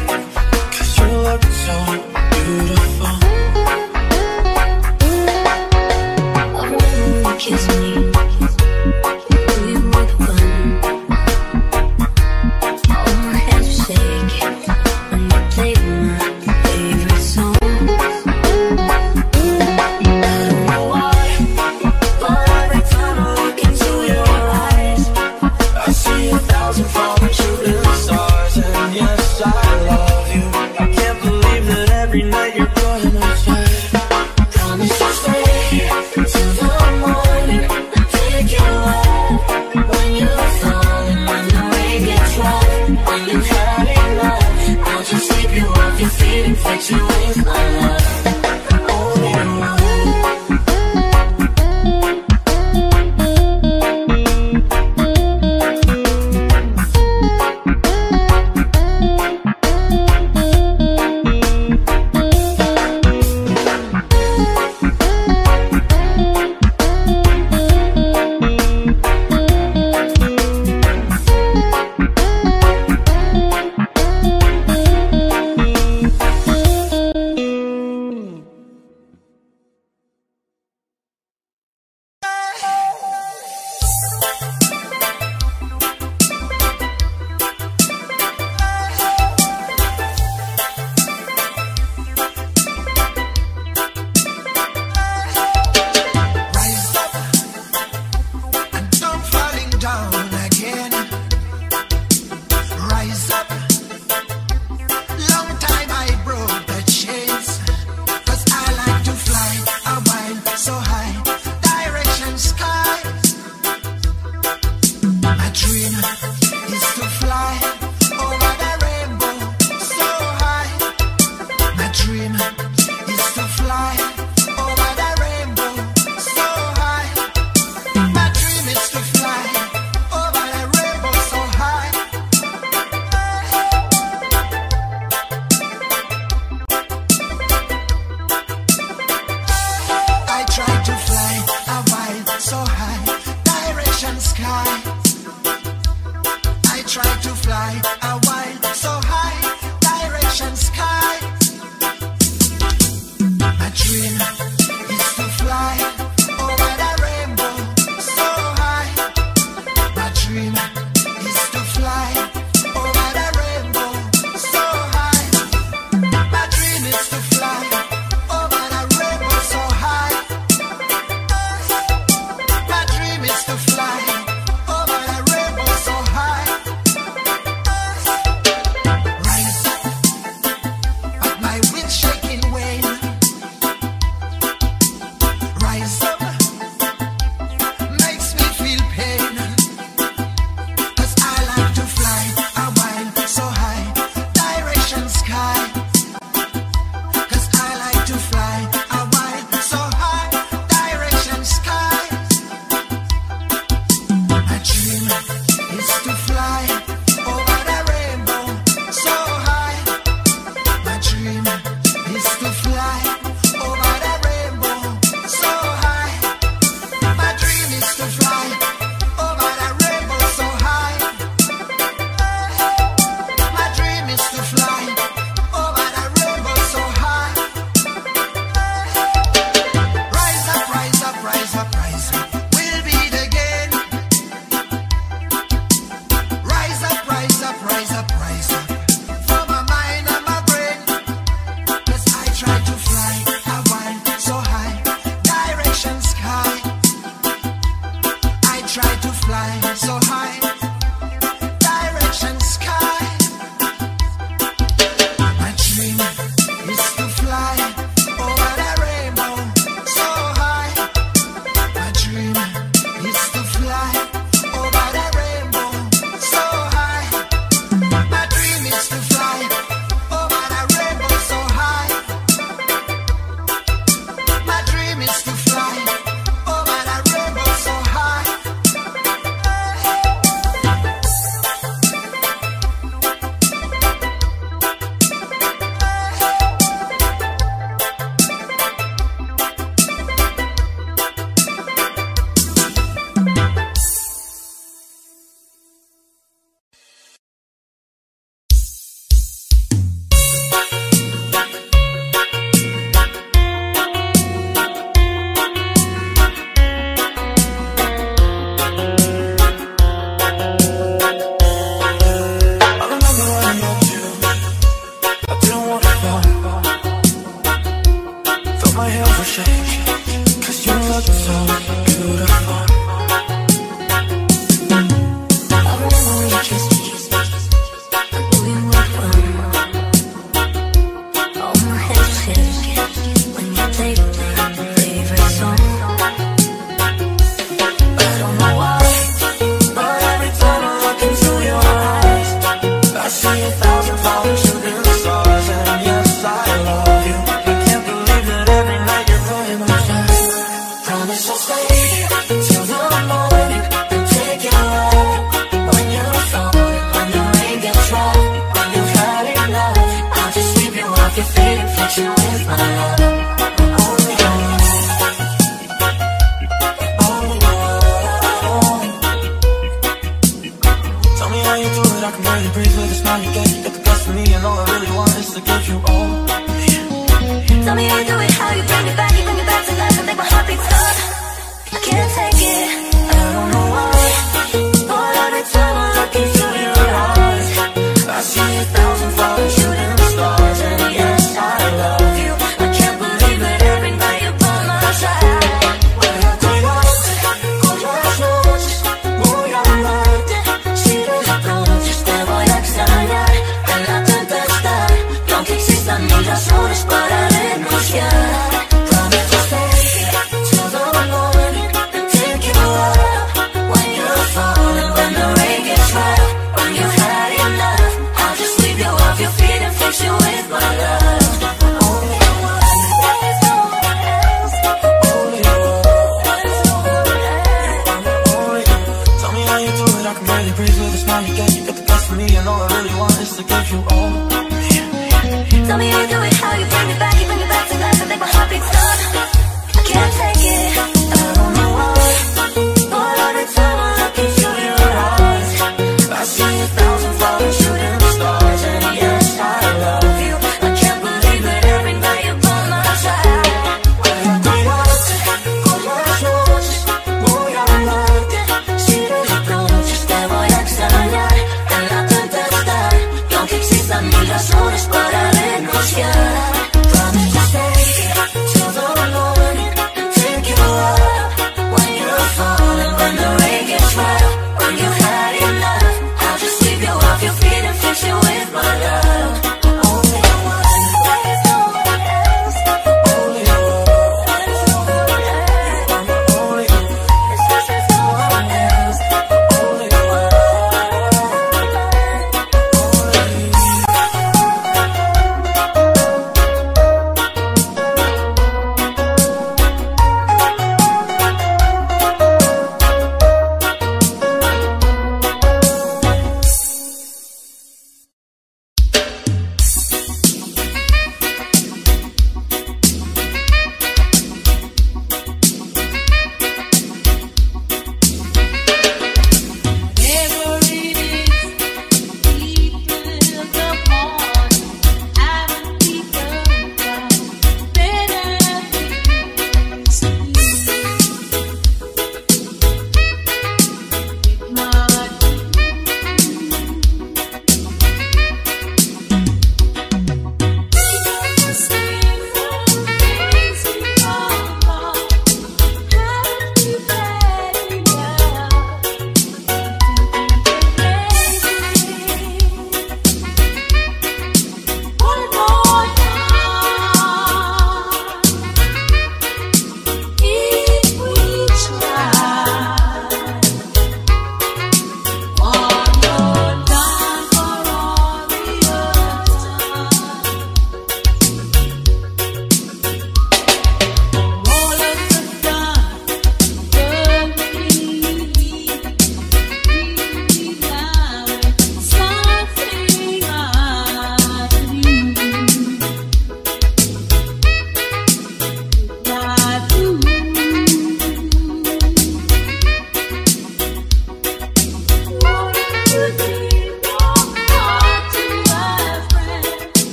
'cause you look so beautiful. I remember when you kissed me. We were the one. All my hands were shaking when you played my favorite song. I don't know why, but every time I look into your eyes, I see 1,000 falling shooting stars, and yes, I love you. I can't believe that every night you're going outside. promise to stay till the morning. I take you out when you're falling, when the rain gets rough, when you've had enough. I'll just sweep you off your feet and fix you with my love. Only one. Rise up and don't falling down again. Rise up. Long time I broke the chains, 'cause I like to fly a while so high, direction sky. My dream is to fly over the rainbow so high. My dream is to fly over the rainbow so high. My dream is to fly over the rainbow so high. I try to fly a while so high, direction sky. I try to fly a while so high, direction sky. My dream is to fly over the rainbow so high. My dream is to fly over the rainbow so high. My dream is to fly over the rainbow so high. My dream is to fly over the rainbow so high. feed and fix you with my love. Only you. Only you. Tell me how you do it, I can barely breathe with a smile you get. You get the best of me and all I really want is to give you all. Tell me how you do it, how you bring it back to life and make my heart beat stop. I can't take it, I don't know why. But every time I look into your eyes, I see 1,000 falling shooting stars. And yes, I love you. I can't believe it every night you're by my side. When I do noche, con las noches voy a amarte. Si de pronto te voy a extrañar en la tempestad. Y aunque existan mil razones para renunciar, promise to stay till the morning and take you up when you're falling, when the rain gets rough. When you've had enough, I'll just sweep you off your feet and fix you with my love. Only you, there's no one else. Only you, there's no one else. Only you. Tell me how you do it, I can barely breathe with a smile you get. You get the best of me and all I really want is to give you all. Tell me how you do it, how you bring it back to life and make my heart beat stop. I can't take it, I don't know why. But every time I look into your eyes, I see 1,000 falling shooting stars. And yes, I love you. I can't believe it every night you're by my side. When I do noche, con las noches voy a amarte. Si de pronto te voy a extrañar en la tempestad. Y aunque existan mil razones para renunciar, promise to stay till the morning and take you up when you're falling, when the rain gets rough. When you've had enough, I'll just sweep you off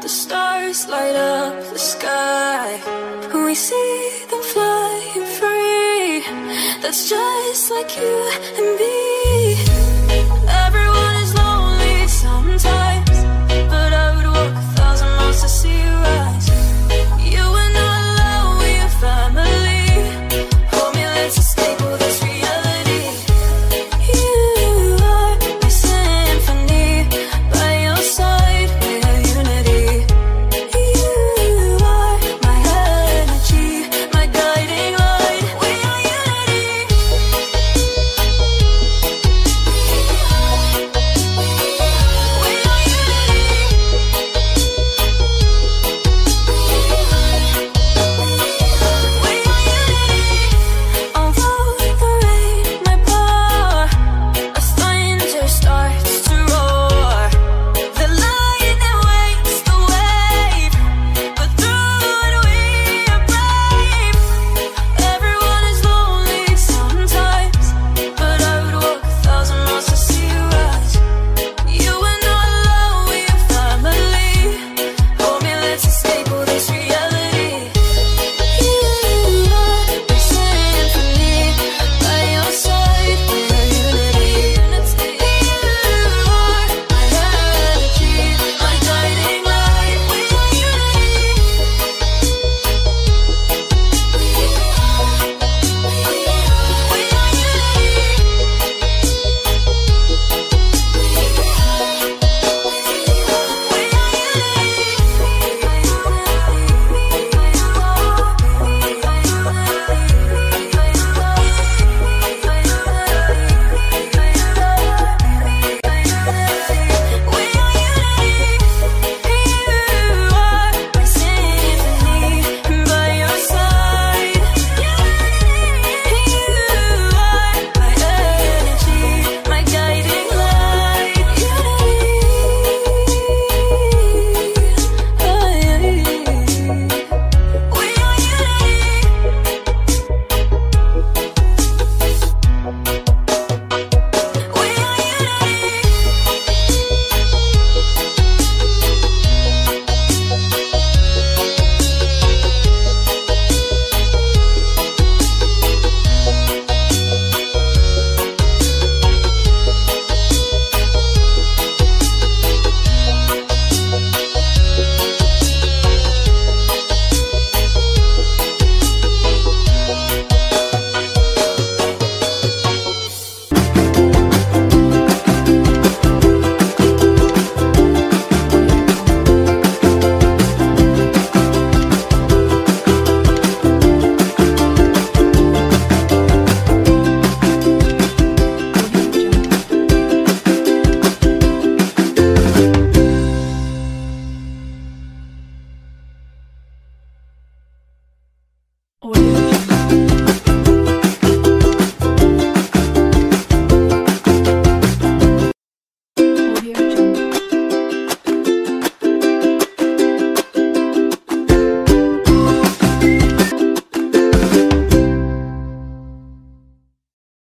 the stars light up the sky. We see them flying free. That's just like you and me.